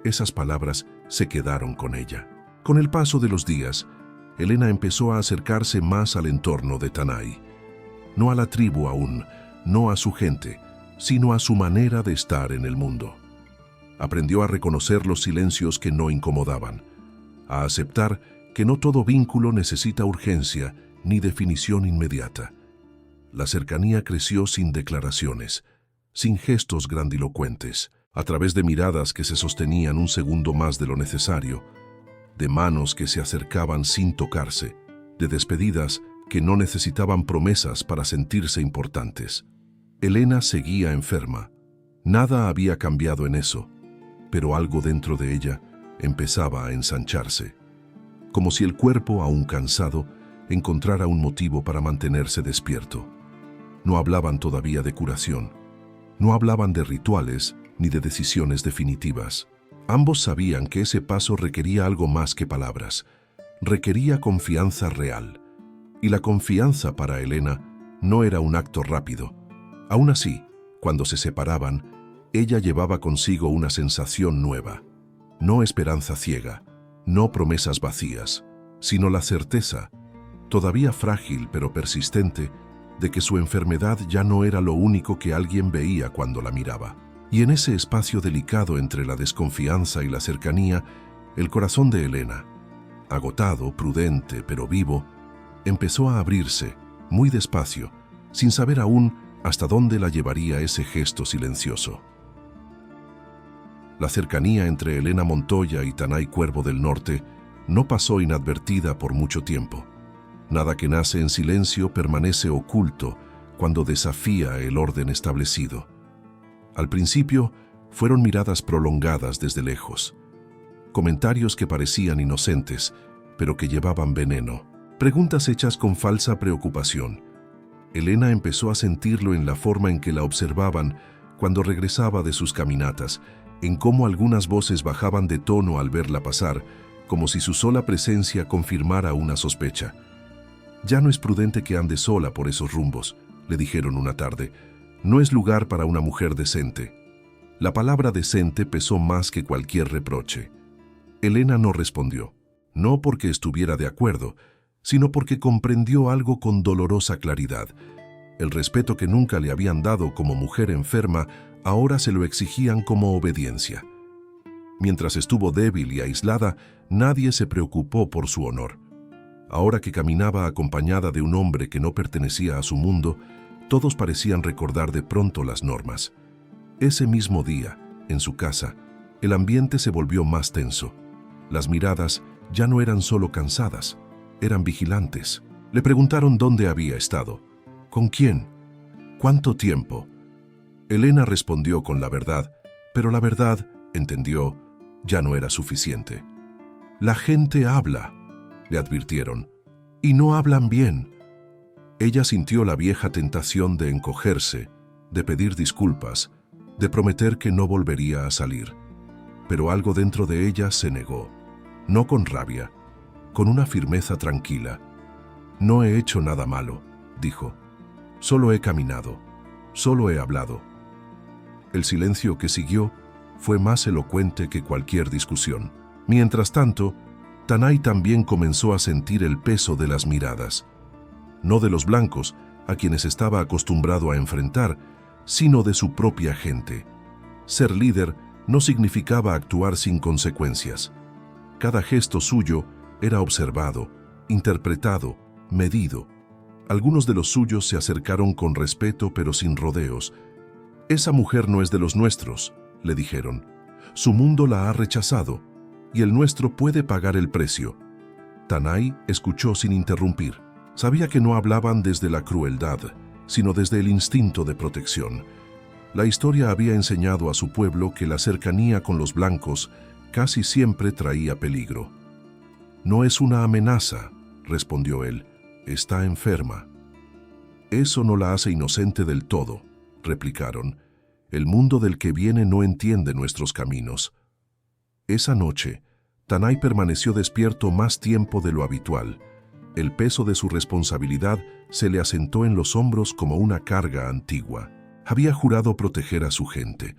Esas palabras se quedaron con ella. Con el paso de los días, Elena empezó a acercarse más al entorno de Tanay. No a la tribu aún, no a su gente, sino a su manera de estar en el mundo. Aprendió a reconocer los silencios que no incomodaban, a aceptar que no todo vínculo necesita urgencia ni definición inmediata. La cercanía creció sin declaraciones, sin gestos grandilocuentes, a través de miradas que se sostenían un segundo más de lo necesario, de manos que se acercaban sin tocarse, de despedidas que no necesitaban promesas para sentirse importantes. Elena seguía enferma. Nada había cambiado en eso, pero algo dentro de ella empezaba a ensancharse, como si el cuerpo, aún cansado, encontrara un motivo para mantenerse despierto. No hablaban todavía de curación, no hablaban de rituales ni de decisiones definitivas. Ambos sabían que ese paso requería algo más que palabras, requería confianza real. Y la confianza para Elena no era un acto rápido. Aún así, cuando se separaban, ella llevaba consigo una sensación nueva. No esperanza ciega, no promesas vacías, sino la certeza, todavía frágil pero persistente, de que su enfermedad ya no era lo único que alguien veía cuando la miraba. Y en ese espacio delicado entre la desconfianza y la cercanía, el corazón de Elena, agotado, prudente pero vivo, empezó a abrirse, muy despacio, sin saber aún hasta dónde la llevaría ese gesto silencioso. La cercanía entre Elena Montoya y Tanay Cuervo del Norte no pasó inadvertida por mucho tiempo. Nada que nace en silencio permanece oculto cuando desafía el orden establecido. Al principio, fueron miradas prolongadas desde lejos, comentarios que parecían inocentes, pero que llevaban veneno, preguntas hechas con falsa preocupación. Elena empezó a sentirlo en la forma en que la observaban cuando regresaba de sus caminatas, en cómo algunas voces bajaban de tono al verla pasar, como si su sola presencia confirmara una sospecha. «Ya no es prudente que ande sola por esos rumbos», le dijeron una tarde. «No es lugar para una mujer decente». La palabra decente pesó más que cualquier reproche. Elena no respondió, no porque estuviera de acuerdo, sino porque comprendió algo con dolorosa claridad. El respeto que nunca le habían dado como mujer enferma, ahora se lo exigían como obediencia. Mientras estuvo débil y aislada, nadie se preocupó por su honor. Ahora que caminaba acompañada de un hombre que no pertenecía a su mundo, todos parecían recordar de pronto las normas. Ese mismo día, en su casa, el ambiente se volvió más tenso. Las miradas ya no eran solo cansadas, eran vigilantes. Le preguntaron dónde había estado, con quién, cuánto tiempo. Elena respondió con la verdad, pero la verdad, entendió, ya no era suficiente. La gente habla, le advirtieron, y no hablan bien. Ella sintió la vieja tentación de encogerse, de pedir disculpas, de prometer que no volvería a salir. Pero algo dentro de ella se negó, no con rabia, con una firmeza tranquila. No he hecho nada malo, dijo. Solo he caminado, solo he hablado. El silencio que siguió fue más elocuente que cualquier discusión. Mientras tanto, Tanay también comenzó a sentir el peso de las miradas. No de los blancos, a quienes estaba acostumbrado a enfrentar, sino de su propia gente. Ser líder no significaba actuar sin consecuencias. Cada gesto suyo era observado, interpretado, medido. Algunos de los suyos se acercaron con respeto pero sin rodeos. «Esa mujer no es de los nuestros», le dijeron. «Su mundo la ha rechazado, y el nuestro puede pagar el precio». Tanay escuchó sin interrumpir. Sabía que no hablaban desde la crueldad, sino desde el instinto de protección. La historia había enseñado a su pueblo que la cercanía con los blancos casi siempre traía peligro. «No es una amenaza», respondió él. «Está enferma». «Eso no la hace inocente del todo», replicaron. «El mundo del que viene no entiende nuestros caminos». Esa noche, Tanay permaneció despierto más tiempo de lo habitual. El peso de su responsabilidad se le asentó en los hombros como una carga antigua. Había jurado proteger a su gente.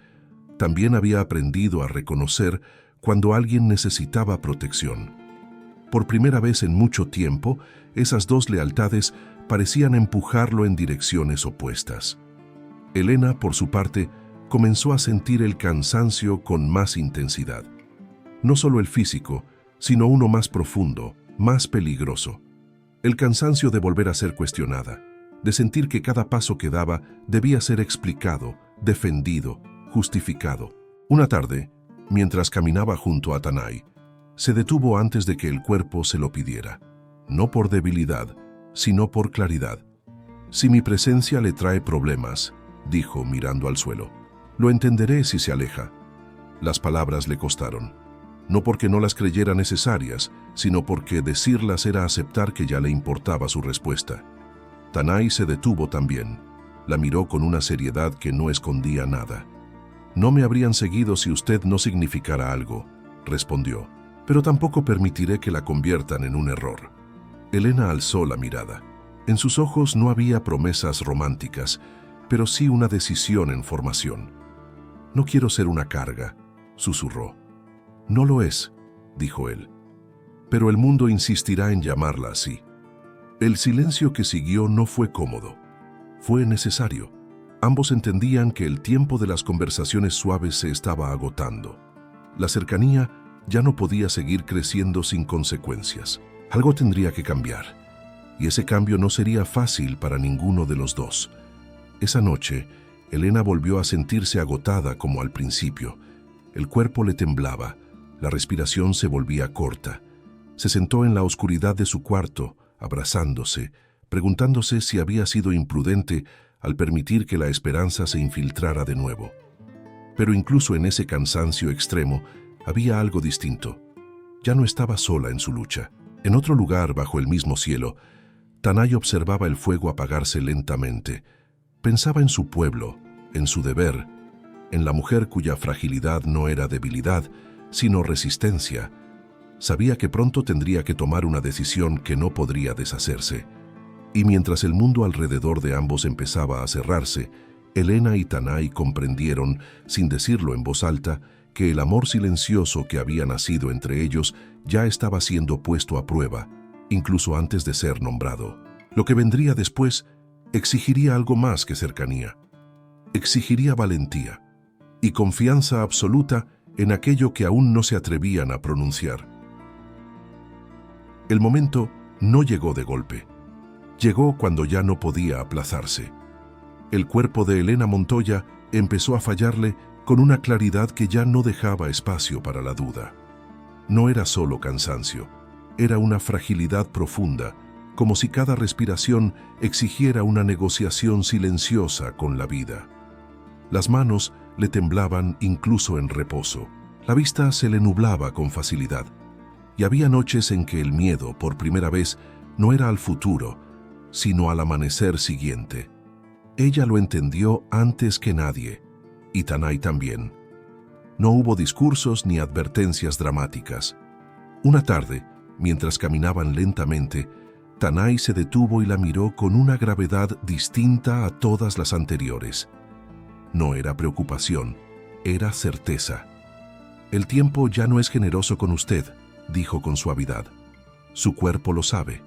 También había aprendido a reconocer cuando alguien necesitaba protección. Por primera vez en mucho tiempo, esas dos lealtades parecían empujarlo en direcciones opuestas. Elena, por su parte, comenzó a sentir el cansancio con más intensidad. No solo el físico, sino uno más profundo, más peligroso. El cansancio de volver a ser cuestionada, de sentir que cada paso que daba debía ser explicado, defendido, justificado. Una tarde, mientras caminaba junto a Tanay, se detuvo antes de que el cuerpo se lo pidiera. No por debilidad, sino por claridad. «Si mi presencia le trae problemas», dijo mirando al suelo, «lo entenderé si se aleja». Las palabras le costaron. No porque no las creyera necesarias, sino porque decirlas era aceptar que ya le importaba su respuesta. Tanay se detuvo también. La miró con una seriedad que no escondía nada. «No me habrían seguido si usted no significara algo», respondió, «pero tampoco permitiré que la conviertan en un error». Elena alzó la mirada. En sus ojos no había promesas románticas, pero sí una decisión en formación. «No quiero ser una carga», susurró. «No lo es», dijo él, «pero el mundo insistirá en llamarla así». El silencio que siguió no fue cómodo. Fue necesario. Ambos entendían que el tiempo de las conversaciones suaves se estaba agotando. La cercanía ya no podía seguir creciendo sin consecuencias. Algo tendría que cambiar, y ese cambio no sería fácil para ninguno de los dos. Esa noche, Elena volvió a sentirse agotada como al principio. El cuerpo le temblaba, la respiración se volvía corta. Se sentó en la oscuridad de su cuarto, abrazándose, preguntándose si había sido imprudente al permitir que la esperanza se infiltrara de nuevo. Pero incluso en ese cansancio extremo había algo distinto. Ya no estaba sola en su lucha. En otro lugar, bajo el mismo cielo, Tanay observaba el fuego apagarse lentamente. Pensaba en su pueblo, en su deber, en la mujer cuya fragilidad no era debilidad, sino resistencia. Sabía que pronto tendría que tomar una decisión que no podría deshacerse. Y mientras el mundo alrededor de ambos empezaba a cerrarse, Elena y Tanay comprendieron, sin decirlo en voz alta, que el amor silencioso que había nacido entre ellos ya estaba siendo puesto a prueba, incluso antes de ser nombrado. Lo que vendría después exigiría algo más que cercanía. Exigiría valentía y confianza absoluta en aquello que aún no se atrevían a pronunciar. El momento no llegó de golpe. Llegó cuando ya no podía aplazarse. El cuerpo de Elena Montoya empezó a fallarle con una claridad que ya no dejaba espacio para la duda. No era solo cansancio, era una fragilidad profunda, como si cada respiración exigiera una negociación silenciosa con la vida. Las manos le temblaban incluso en reposo. La vista se le nublaba con facilidad. Y había noches en que el miedo, por primera vez, no era al futuro, sino al amanecer siguiente. Ella lo entendió antes que nadie, y Tanay también. No hubo discursos ni advertencias dramáticas. Una tarde, mientras caminaban lentamente, Tanay se detuvo y la miró con una gravedad distinta a todas las anteriores. No era preocupación, era certeza. «El tiempo ya no es generoso con usted», dijo con suavidad. «Su cuerpo lo sabe».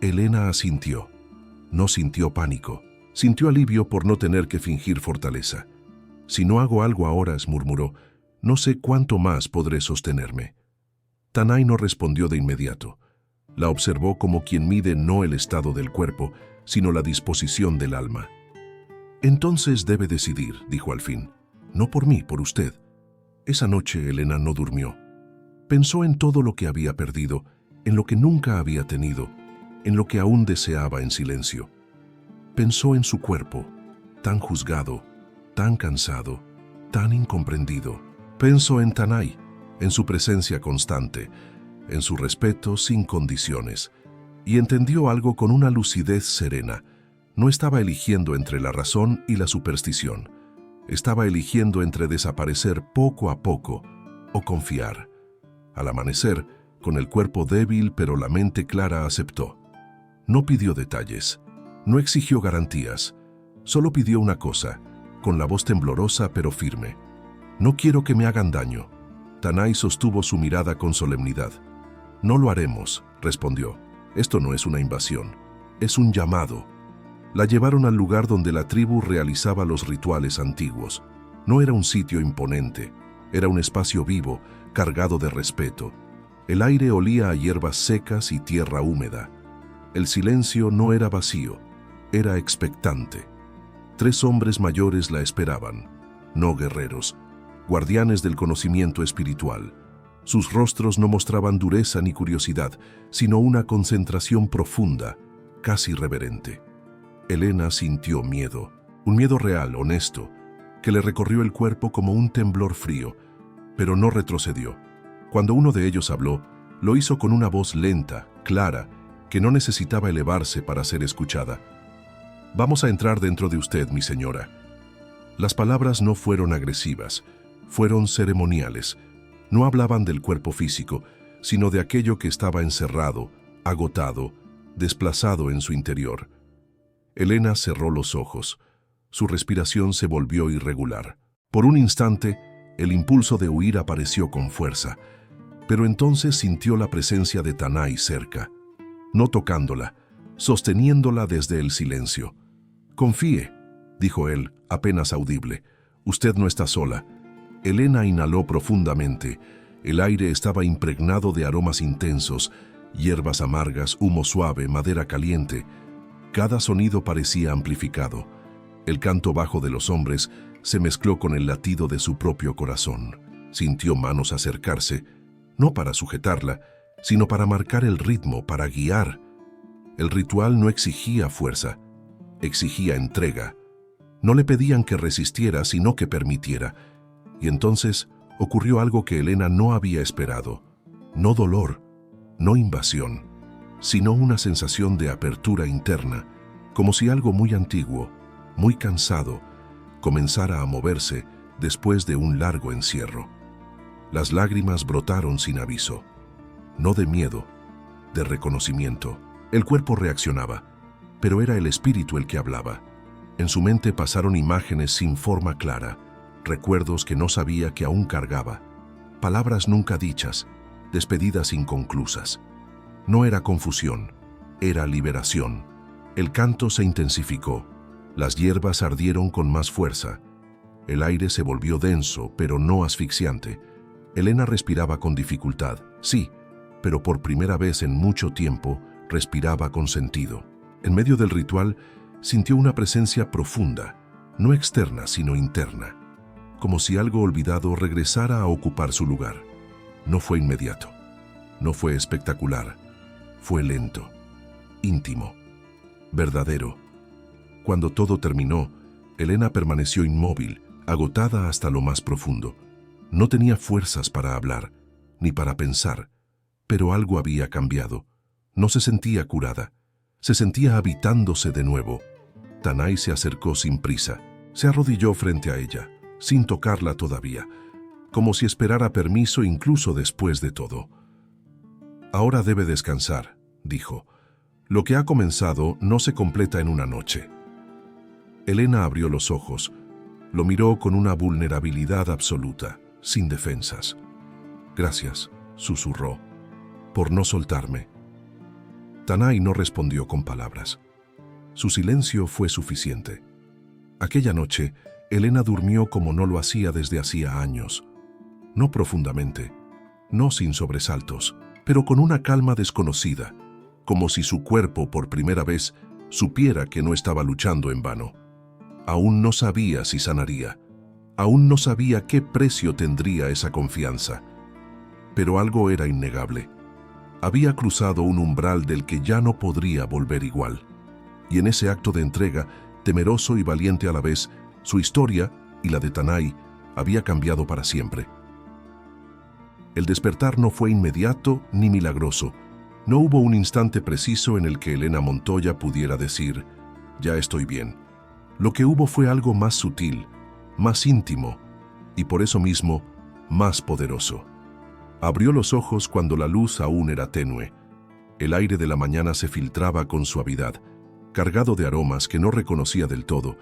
Elena asintió. No sintió pánico. Sintió alivio por no tener que fingir fortaleza. «Si no hago algo ahora», murmuró, «no sé cuánto más podré sostenerme». Tanay no respondió de inmediato. La observó como quien mide no el estado del cuerpo, sino la disposición del alma. «Entonces debe decidir», dijo al fin. «No por mí, por usted». Esa noche Elena no durmió. Pensó en todo lo que había perdido, en lo que nunca había tenido, en lo que aún deseaba en silencio. Pensó en su cuerpo, tan juzgado, tan cansado, tan incomprendido. Pensó en Tanay, en su presencia constante, en su respeto sin condiciones, y entendió algo con una lucidez serena. No estaba eligiendo entre la razón y la superstición. Estaba eligiendo entre desaparecer poco a poco o confiar. Al amanecer, con el cuerpo débil pero la mente clara, aceptó. No pidió detalles, no exigió garantías, solo pidió una cosa, con la voz temblorosa pero firme. «No quiero que me hagan daño». Tanay sostuvo su mirada con solemnidad. «No lo haremos», respondió. «Esto no es una invasión, es un llamado». La llevaron al lugar donde la tribu realizaba los rituales antiguos. No era un sitio imponente, era un espacio vivo, cargado de respeto. El aire olía a hierbas secas y tierra húmeda. El silencio no era vacío, era expectante. 3 hombres mayores la esperaban, no guerreros, guardianes del conocimiento espiritual. Sus rostros no mostraban dureza ni curiosidad, sino una concentración profunda, casi reverente. Elena sintió miedo, un miedo real, honesto, que le recorrió el cuerpo como un temblor frío, pero no retrocedió. Cuando uno de ellos habló, lo hizo con una voz lenta, clara, que no necesitaba elevarse para ser escuchada. «Vamos a entrar dentro de usted, mi señora». Las palabras no fueron agresivas, fueron ceremoniales. No hablaban del cuerpo físico, sino de aquello que estaba encerrado, agotado, desplazado en su interior. Elena cerró los ojos. Su respiración se volvió irregular. Por un instante, el impulso de huir apareció con fuerza, pero entonces sintió la presencia de Tanay cerca, no tocándola, sosteniéndola desde el silencio. «Confíe», dijo él, apenas audible. «Usted no está sola». Elena inhaló profundamente. El aire estaba impregnado de aromas intensos, hierbas amargas, humo suave, madera caliente. Cada sonido parecía amplificado. El canto bajo de los hombres se mezcló con el latido de su propio corazón. Sintió manos acercarse, no para sujetarla, sino para marcar el ritmo, para guiar. El ritual no exigía fuerza, exigía entrega. No le pedían que resistiera, sino que permitiera. Y entonces ocurrió algo que Elena no había esperado. No dolor, no invasión, sino una sensación de apertura interna, como si algo muy antiguo, muy cansado, comenzara a moverse después de un largo encierro. Las lágrimas brotaron sin aviso, no de miedo, de reconocimiento. El cuerpo reaccionaba, pero era el espíritu el que hablaba. En su mente pasaron imágenes sin forma clara, recuerdos que no sabía que aún cargaba, palabras nunca dichas, despedidas inconclusas. No era confusión, era liberación. El canto se intensificó, las hierbas ardieron con más fuerza. El aire se volvió denso, pero no asfixiante. Elena respiraba con dificultad, sí, pero por primera vez en mucho tiempo respiraba con sentido. En medio del ritual sintió una presencia profunda, no externa sino interna, como si algo olvidado regresara a ocupar su lugar. No fue inmediato, no fue espectacular, fue lento. íntimo, verdadero. Cuando todo terminó, Elena permaneció inmóvil, agotada hasta lo más profundo. No tenía fuerzas para hablar, ni para pensar, pero algo había cambiado. No se sentía curada, se sentía habitándose de nuevo. Tanay se acercó sin prisa, se arrodilló frente a ella, sin tocarla todavía, como si esperara permiso incluso después de todo. «Ahora debe descansar», dijo. «Lo que ha comenzado no se completa en una noche». Elena abrió los ojos, lo miró con una vulnerabilidad absoluta, sin defensas. «Gracias», susurró, «por no soltarme». Tanay no respondió con palabras. Su silencio fue suficiente. Aquella noche, Elena durmió como no lo hacía desde hacía años. No profundamente, no sin sobresaltos, pero con una calma desconocida, como si su cuerpo por primera vez supiera que no estaba luchando en vano. Aún no sabía si sanaría, aún no sabía qué precio tendría esa confianza. Pero algo era innegable. Había cruzado un umbral del que ya no podría volver igual. Y en ese acto de entrega, temeroso y valiente a la vez, su historia y la de Tanay había cambiado para siempre. El despertar no fue inmediato ni milagroso. No hubo un instante preciso en el que Elena Montoya pudiera decir, «Ya estoy bien». Lo que hubo fue algo más sutil, más íntimo y por eso mismo más poderoso. Abrió los ojos cuando la luz aún era tenue. El aire de la mañana se filtraba con suavidad, cargado de aromas que no reconocía del todo,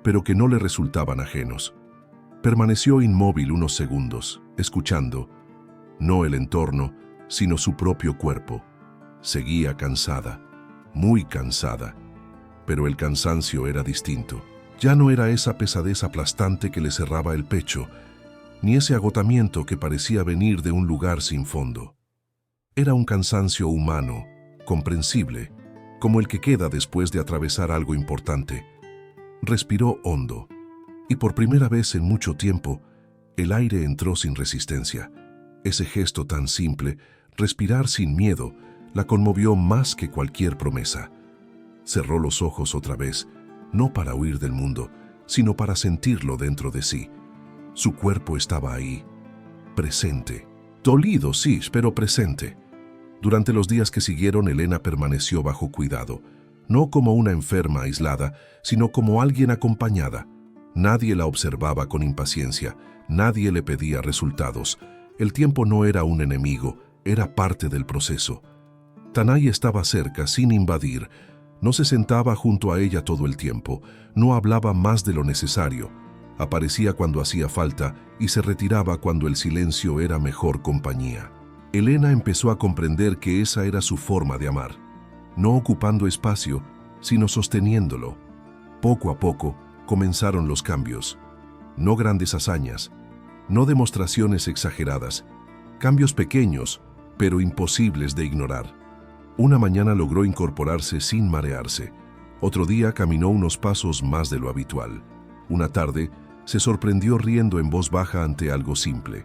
pero que no le resultaban ajenos. Permaneció inmóvil unos segundos, escuchando, no el entorno, sino su propio cuerpo. Seguía cansada, muy cansada. Pero el cansancio era distinto. Ya no era esa pesadez aplastante que le cerraba el pecho, ni ese agotamiento que parecía venir de un lugar sin fondo. Era un cansancio humano, comprensible, como el que queda después de atravesar algo importante. Respiró hondo, y por primera vez en mucho tiempo, el aire entró sin resistencia. Ese gesto tan simple, respirar sin miedo, la conmovió más que cualquier promesa. Cerró los ojos otra vez, no para huir del mundo, sino para sentirlo dentro de sí. Su cuerpo estaba ahí, presente. Dolido, sí, pero presente. Durante los días que siguieron, Elena permaneció bajo cuidado, no como una enferma aislada, sino como alguien acompañada. Nadie la observaba con impaciencia, nadie le pedía resultados. El tiempo no era un enemigo, era parte del proceso. Tanay estaba cerca, sin invadir. No se sentaba junto a ella todo el tiempo, no hablaba más de lo necesario. Aparecía cuando hacía falta y se retiraba cuando el silencio era mejor compañía. Elena empezó a comprender que esa era su forma de amar, no ocupando espacio, sino sosteniéndolo. Poco a poco comenzaron los cambios. No grandes hazañas, no demostraciones exageradas, cambios pequeños, pero imposibles de ignorar. Una mañana logró incorporarse sin marearse. Otro día caminó unos pasos más de lo habitual. Una tarde se sorprendió riendo en voz baja ante algo simple.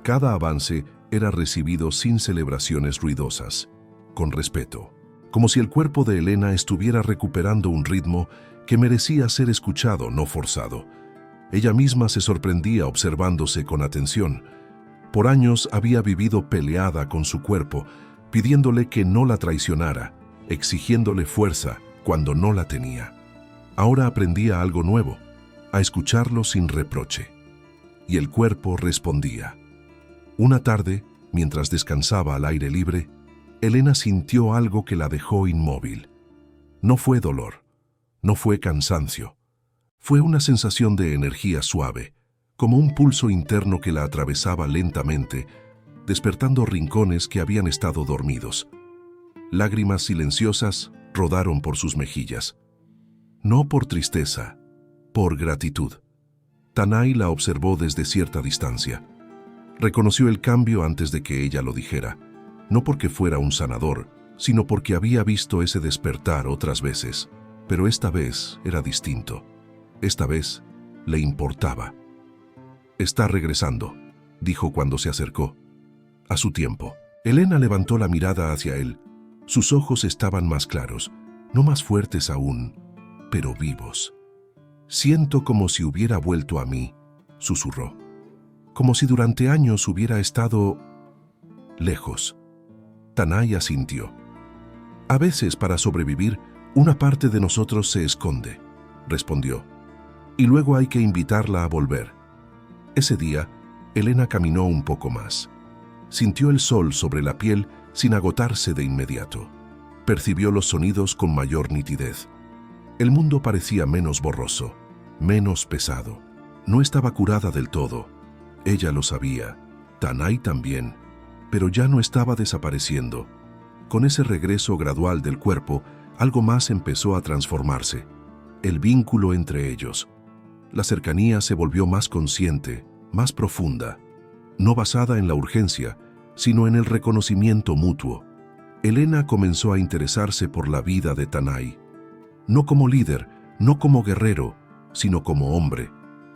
Cada avance era recibido sin celebraciones ruidosas, con respeto, como si el cuerpo de Elena estuviera recuperando un ritmo que merecía ser escuchado, no forzado. Ella misma se sorprendía observándose con atención. Por años había vivido peleada con su cuerpo, pidiéndole que no la traicionara, exigiéndole fuerza cuando no la tenía. Ahora aprendía algo nuevo, a escucharlo sin reproche. Y el cuerpo respondía. Una tarde, mientras descansaba al aire libre, Elena sintió algo que la dejó inmóvil. No fue dolor, no fue cansancio. Fue una sensación de energía suave, como un pulso interno que la atravesaba lentamente, despertando rincones que habían estado dormidos. Lágrimas silenciosas rodaron por sus mejillas. No por tristeza, por gratitud. Tanay la observó desde cierta distancia. Reconoció el cambio antes de que ella lo dijera, no porque fuera un sanador, sino porque había visto ese despertar otras veces. Pero esta vez era distinto. Esta vez le importaba. «Está regresando», dijo cuando se acercó. «A su tiempo». Elena levantó la mirada hacia él. Sus ojos estaban más claros, no más fuertes aún, pero vivos. Siento como si hubiera vuelto a mí, susurró, como si durante años hubiera estado lejos. Tanay asintió. A veces, para sobrevivir, una parte de nosotros se esconde, respondió, y luego hay que invitarla a volver. Ese día, Elena caminó un poco más. Sintió el sol sobre la piel sin agotarse de inmediato. Percibió los sonidos con mayor nitidez. El mundo parecía menos borroso, menos pesado. No estaba curada del todo. Ella lo sabía, Tanay también, pero ya no estaba desapareciendo. Con ese regreso gradual del cuerpo, algo más empezó a transformarse. El vínculo entre ellos. La cercanía se volvió más consciente, más profunda, no basada en la urgencia, sino en el reconocimiento mutuo. Elena comenzó a interesarse por la vida de Tanay. No como líder, no como guerrero, sino como hombre.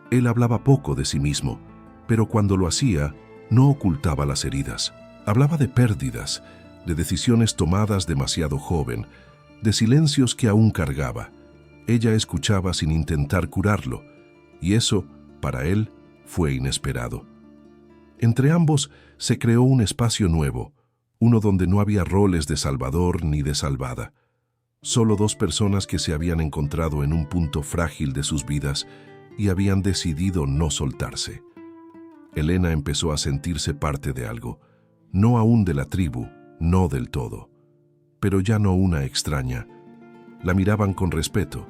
Él hablaba poco de sí mismo, pero cuando lo hacía, no ocultaba las heridas. Hablaba de pérdidas, de decisiones tomadas demasiado joven, de silencios que aún cargaba. Ella escuchaba sin intentar curarlo, y eso, para él, fue inesperado. Entre ambos se creó un espacio nuevo, uno donde no había roles de salvador ni de salvada. Solo dos personas que se habían encontrado en un punto frágil de sus vidas y habían decidido no soltarse. Elena empezó a sentirse parte de algo, no aún de la tribu, no del todo, pero ya no una extraña. La miraban con respeto,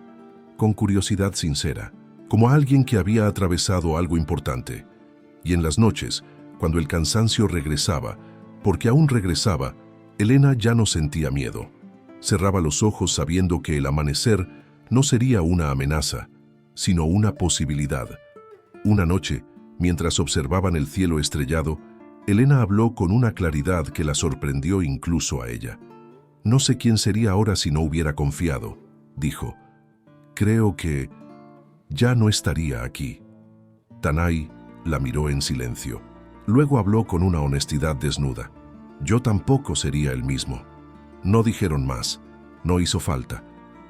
con curiosidad sincera, como a alguien que había atravesado algo importante. Y en las noches, cuando el cansancio regresaba, porque aún regresaba, Elena ya no sentía miedo. Cerraba los ojos sabiendo que el amanecer no sería una amenaza, sino una posibilidad. Una noche, mientras observaban el cielo estrellado, Elena habló con una claridad que la sorprendió incluso a ella. «No sé quién sería ahora si no hubiera confiado», dijo. «Creo que ya no estaría aquí». Tanay la miró en silencio. Luego habló con una honestidad desnuda. «Yo tampoco sería el mismo». No dijeron más. No hizo falta.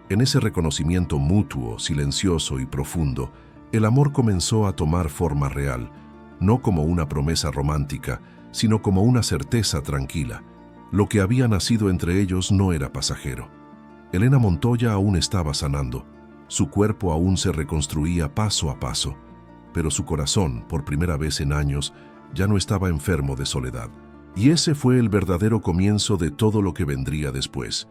En ese reconocimiento mutuo, silencioso y profundo, el amor comenzó a tomar forma real, no como una promesa romántica, sino como una certeza tranquila. Lo que había nacido entre ellos no era pasajero. Elena Montoya aún estaba sanando. Su cuerpo aún se reconstruía paso a paso, pero su corazón, por primera vez en años, ya no estaba enfermo de soledad. Y ese fue el verdadero comienzo de todo lo que vendría después.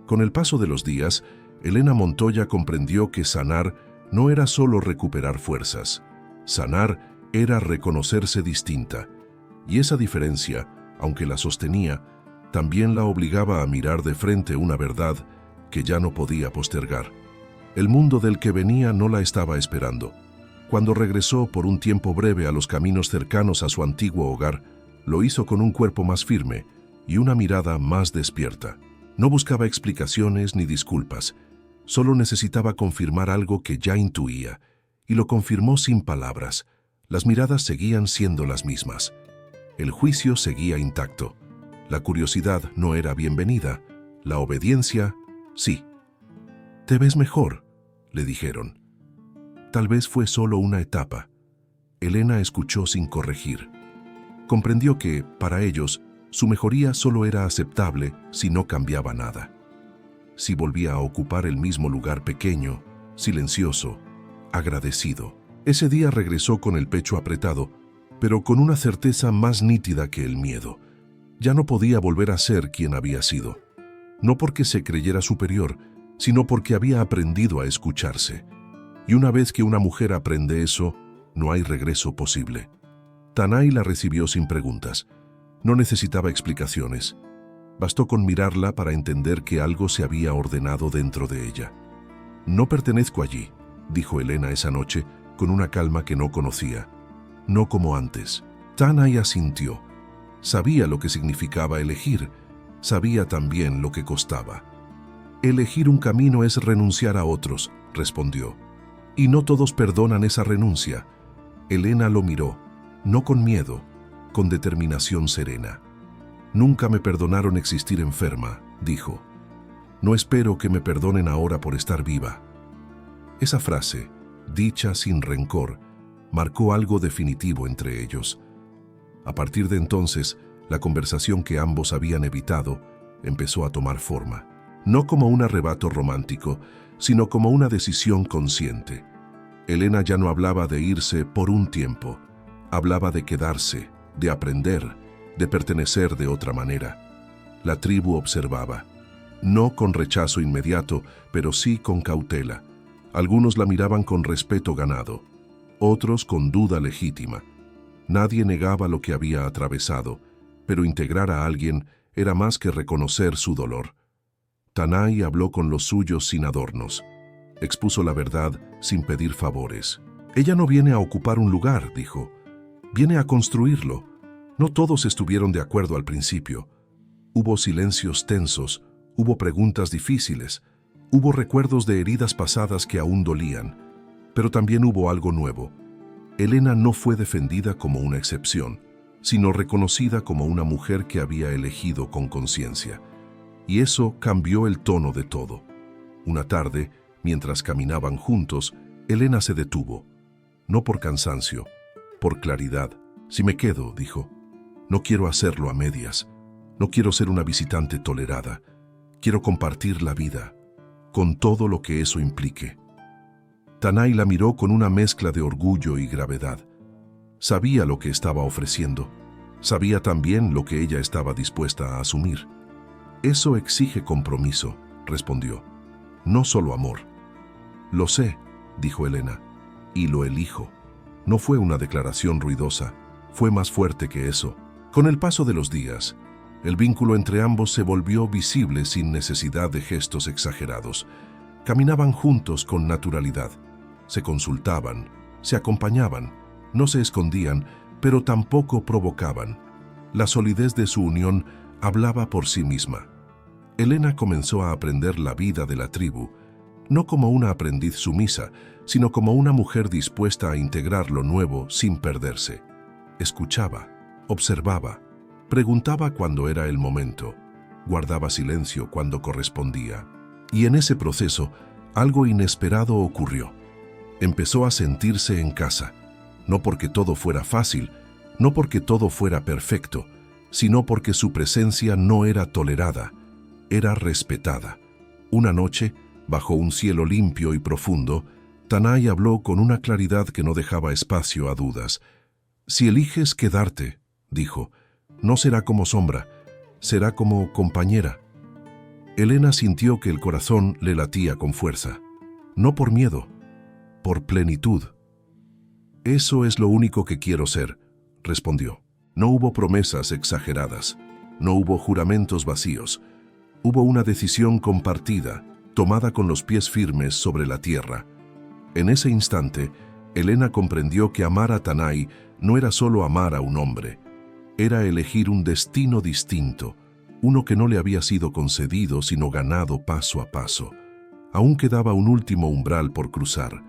Con el paso de los días, Elena Montoya comprendió que sanar no era solo recuperar fuerzas. Sanar era reconocerse distinta. Y esa diferencia, aunque la sostenía, también la obligaba a mirar de frente una verdad que ya no podía postergar. El mundo del que venía no la estaba esperando. Cuando regresó por un tiempo breve a los caminos cercanos a su antiguo hogar, lo hizo con un cuerpo más firme y una mirada más despierta. No buscaba explicaciones ni disculpas, solo necesitaba confirmar algo que ya intuía, y lo confirmó sin palabras. Las miradas seguían siendo las mismas. El juicio seguía intacto. La curiosidad no era bienvenida. La obediencia, sí. «Te ves mejor», le dijeron. Tal vez fue solo una etapa. Elena escuchó sin corregir. Comprendió que, para ellos, su mejoría solo era aceptable si no cambiaba nada. Si volvía a ocupar el mismo lugar pequeño, silencioso, agradecido. Ese día regresó con el pecho apretado, pero con una certeza más nítida que el miedo. Ya no podía volver a ser quien había sido. No porque se creyera superior, sino porque había aprendido a escucharse. Y una vez que una mujer aprende eso, no hay regreso posible. Tanay la recibió sin preguntas. No necesitaba explicaciones. Bastó con mirarla para entender que algo se había ordenado dentro de ella. «No pertenezco allí», dijo Elena esa noche, con una calma que no conocía. «No como antes». Tanay asintió. Sabía lo que significaba elegir. Sabía también lo que costaba. «Elegir un camino es renunciar a otros», respondió. «Y no todos perdonan esa renuncia». Elena lo miró, no con miedo, con determinación serena. «Nunca me perdonaron existir enferma», dijo. No espero que me perdonen ahora por estar viva. Esa frase, dicha sin rencor, marcó algo definitivo entre ellos. A partir de entonces, la conversación que ambos habían evitado empezó a tomar forma, no como un arrebato romántico, sino como una decisión consciente. Elena ya no hablaba de irse por un tiempo, hablaba de quedarse, de aprender, de pertenecer de otra manera. La tribu observaba, no con rechazo inmediato, pero sí con cautela. Algunos la miraban con respeto ganado, otros con duda legítima. Nadie negaba lo que había atravesado, pero integrar a alguien era más que reconocer su dolor. Tanay habló con los suyos sin adornos. Expuso la verdad sin pedir favores. Ella no viene a ocupar un lugar, dijo. Viene a construirlo. No todos estuvieron de acuerdo al principio. Hubo silencios tensos, hubo preguntas difíciles, hubo recuerdos de heridas pasadas que aún dolían, pero también hubo algo nuevo. Elena no fue defendida como una excepción, sino reconocida como una mujer que había elegido con conciencia. Y eso cambió el tono de todo. Una tarde, mientras caminaban juntos, Elena se detuvo. No por cansancio, por claridad. Si me quedo, dijo, no quiero hacerlo a medias. No quiero ser una visitante tolerada. Quiero compartir la vida, con todo lo que eso implique. Tanay la miró con una mezcla de orgullo y gravedad. Sabía lo que estaba ofreciendo. Sabía también lo que ella estaba dispuesta a asumir. Eso exige compromiso, respondió. No solo amor. Lo sé, dijo Elena, y lo elijo. No fue una declaración ruidosa, fue más fuerte que eso. Con el paso de los días, el vínculo entre ambos se volvió visible sin necesidad de gestos exagerados. Caminaban juntos con naturalidad. Se consultaban, se acompañaban, no se escondían, pero tampoco provocaban. La solidez de su unión hablaba por sí misma. Elena comenzó a aprender la vida de la tribu, no como una aprendiz sumisa, sino como una mujer dispuesta a integrar lo nuevo sin perderse. Escuchaba, observaba, preguntaba cuando era el momento, guardaba silencio cuando correspondía. Y en ese proceso, algo inesperado ocurrió. Empezó a sentirse en casa, no porque todo fuera fácil, no porque todo fuera perfecto, sino porque su presencia no era tolerada, era respetada. Una noche, bajo un cielo limpio y profundo, Tanay habló con una claridad que no dejaba espacio a dudas. «Si eliges quedarte», dijo, «no será como sombra, será como compañera». Elena sintió que el corazón le latía con fuerza. No por miedo, por plenitud. «Eso es lo único que quiero ser», respondió. No hubo promesas exageradas, no hubo juramentos vacíos. Hubo una decisión compartida, tomada con los pies firmes sobre la tierra. En ese instante, Elena comprendió que amar a Tanay no era solo amar a un hombre, era elegir un destino distinto, uno que no le había sido concedido sino ganado paso a paso. Aún quedaba un último umbral por cruzar,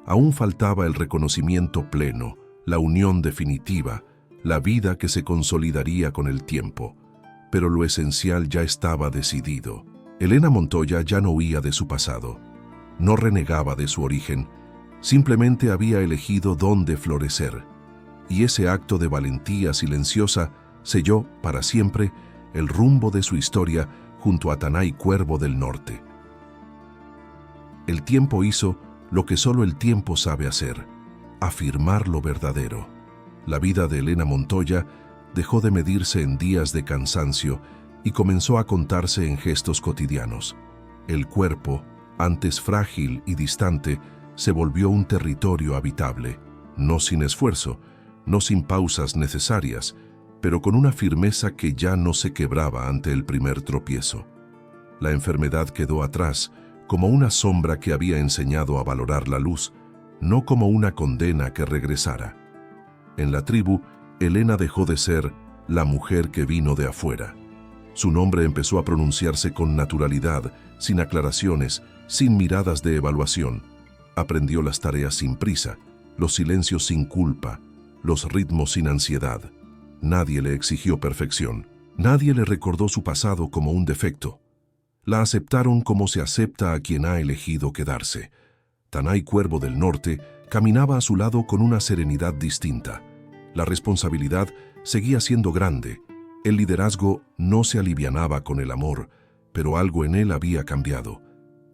aún faltaba el reconocimiento pleno, la unión definitiva, la vida que se consolidaría con el tiempo. Pero lo esencial ya estaba decidido. Elena Montoya ya no huía de su pasado, no renegaba de su origen, simplemente había elegido dónde florecer. Y ese acto de valentía silenciosa selló para siempre el rumbo de su historia junto a Tanay Cuervo del Norte. El tiempo hizo lo que solo el tiempo sabe hacer, afirmar lo verdadero. La vida de Elena Montoya dejó de medirse en días de cansancio y comenzó a contarse en gestos cotidianos. El cuerpo, antes frágil y distante, se volvió un territorio habitable, no sin esfuerzo, no sin pausas necesarias, pero con una firmeza que ya no se quebraba ante el primer tropiezo. La enfermedad quedó atrás, como una sombra que había enseñado a valorar la luz, no como una condena que regresara. En la tribu, Elena dejó de ser la mujer que vino de afuera. Su nombre empezó a pronunciarse con naturalidad, sin aclaraciones, sin miradas de evaluación. Aprendió las tareas sin prisa, los silencios sin culpa, los ritmos sin ansiedad. Nadie le exigió perfección, nadie le recordó su pasado como un defecto. La aceptaron como se acepta a quien ha elegido quedarse. Tanay Cuervo del Norte caminaba a su lado con una serenidad distinta. La responsabilidad seguía siendo grande. El liderazgo no se alivianaba con el amor, pero algo en él había cambiado.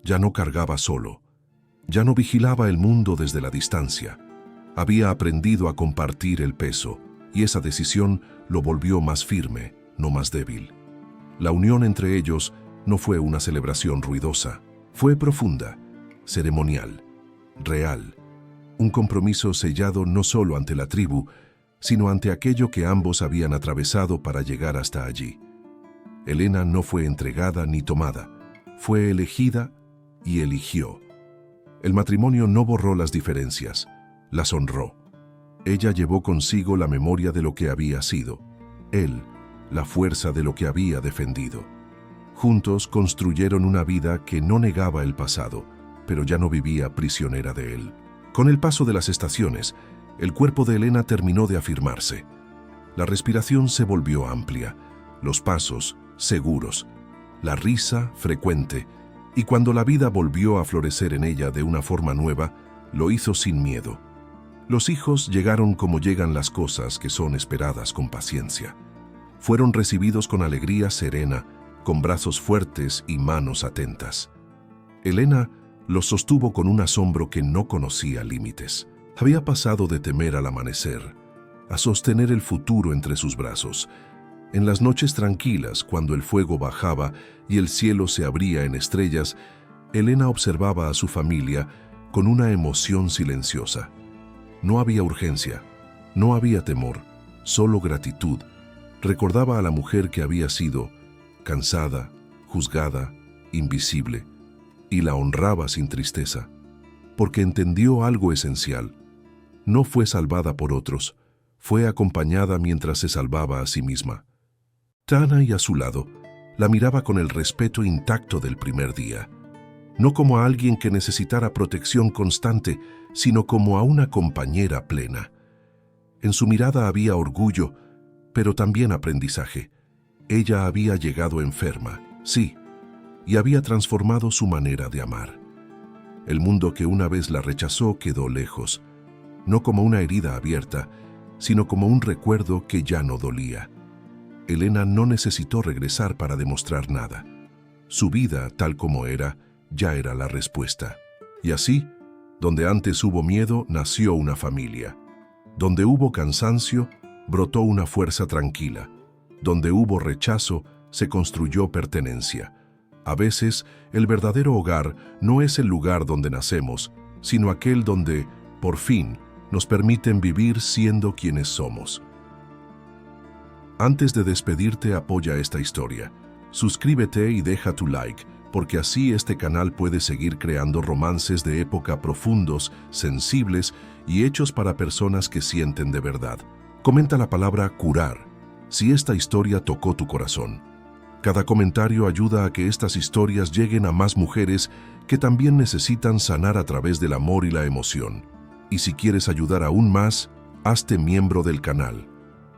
Ya no cargaba solo. Ya no vigilaba el mundo desde la distancia. Había aprendido a compartir el peso, y esa decisión lo volvió más firme, no más débil. La unión entre ellos no fue una celebración ruidosa, fue profunda, ceremonial, real. Un compromiso sellado no solo ante la tribu, sino ante aquello que ambos habían atravesado para llegar hasta allí. Elena no fue entregada ni tomada, fue elegida y eligió. El matrimonio no borró las diferencias, las honró. Ella llevó consigo la memoria de lo que había sido, él, la fuerza de lo que había defendido. Juntos construyeron una vida que no negaba el pasado, pero ya no vivía prisionera de él. Con el paso de las estaciones, el cuerpo de Elena terminó de afirmarse. La respiración se volvió amplia, los pasos seguros, la risa frecuente, y cuando la vida volvió a florecer en ella de una forma nueva, lo hizo sin miedo. Los hijos llegaron como llegan las cosas que son esperadas con paciencia. Fueron recibidos con alegría serena, con brazos fuertes y manos atentas. Elena los sostuvo con un asombro que no conocía límites. Había pasado de temer al amanecer a sostener el futuro entre sus brazos. En las noches tranquilas, cuando el fuego bajaba y el cielo se abría en estrellas, Elena observaba a su familia con una emoción silenciosa. No había urgencia, no había temor, solo gratitud. Recordaba a la mujer que había sido, cansada, juzgada, invisible, y la honraba sin tristeza, porque entendió algo esencial. No fue salvada por otros, fue acompañada mientras se salvaba a sí misma. Tanay a su lado la miraba con el respeto intacto del primer día, no como a alguien que necesitara protección constante, sino como a una compañera plena. En su mirada había orgullo, pero también aprendizaje. Ella había llegado enferma, sí, y había transformado su manera de amar. El mundo que una vez la rechazó quedó lejos, no como una herida abierta, sino como un recuerdo que ya no dolía. Elena no necesitó regresar para demostrar nada. Su vida, tal como era, ya era la respuesta. Y así, donde antes hubo miedo, nació una familia. Donde hubo cansancio, brotó una fuerza tranquila. Donde hubo rechazo, se construyó pertenencia. A veces, el verdadero hogar no es el lugar donde nacemos, sino aquel donde, por fin, nos permiten vivir siendo quienes somos. Antes de despedirte, apoya esta historia. Suscríbete y deja tu like, porque así este canal puede seguir creando romances de época profundos, sensibles y hechos para personas que sienten de verdad. Comenta la palabra curar, si esta historia tocó tu corazón. Cada comentario ayuda a que estas historias lleguen a más mujeres que también necesitan sanar a través del amor y la emoción. Y si quieres ayudar aún más, hazte miembro del canal.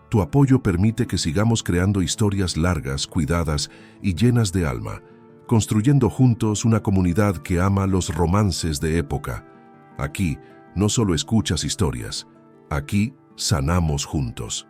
Tu apoyo permite que sigamos creando historias largas, cuidadas y llenas de alma, construyendo juntos una comunidad que ama los romances de época. Aquí no solo escuchas historias, aquí sanamos juntos.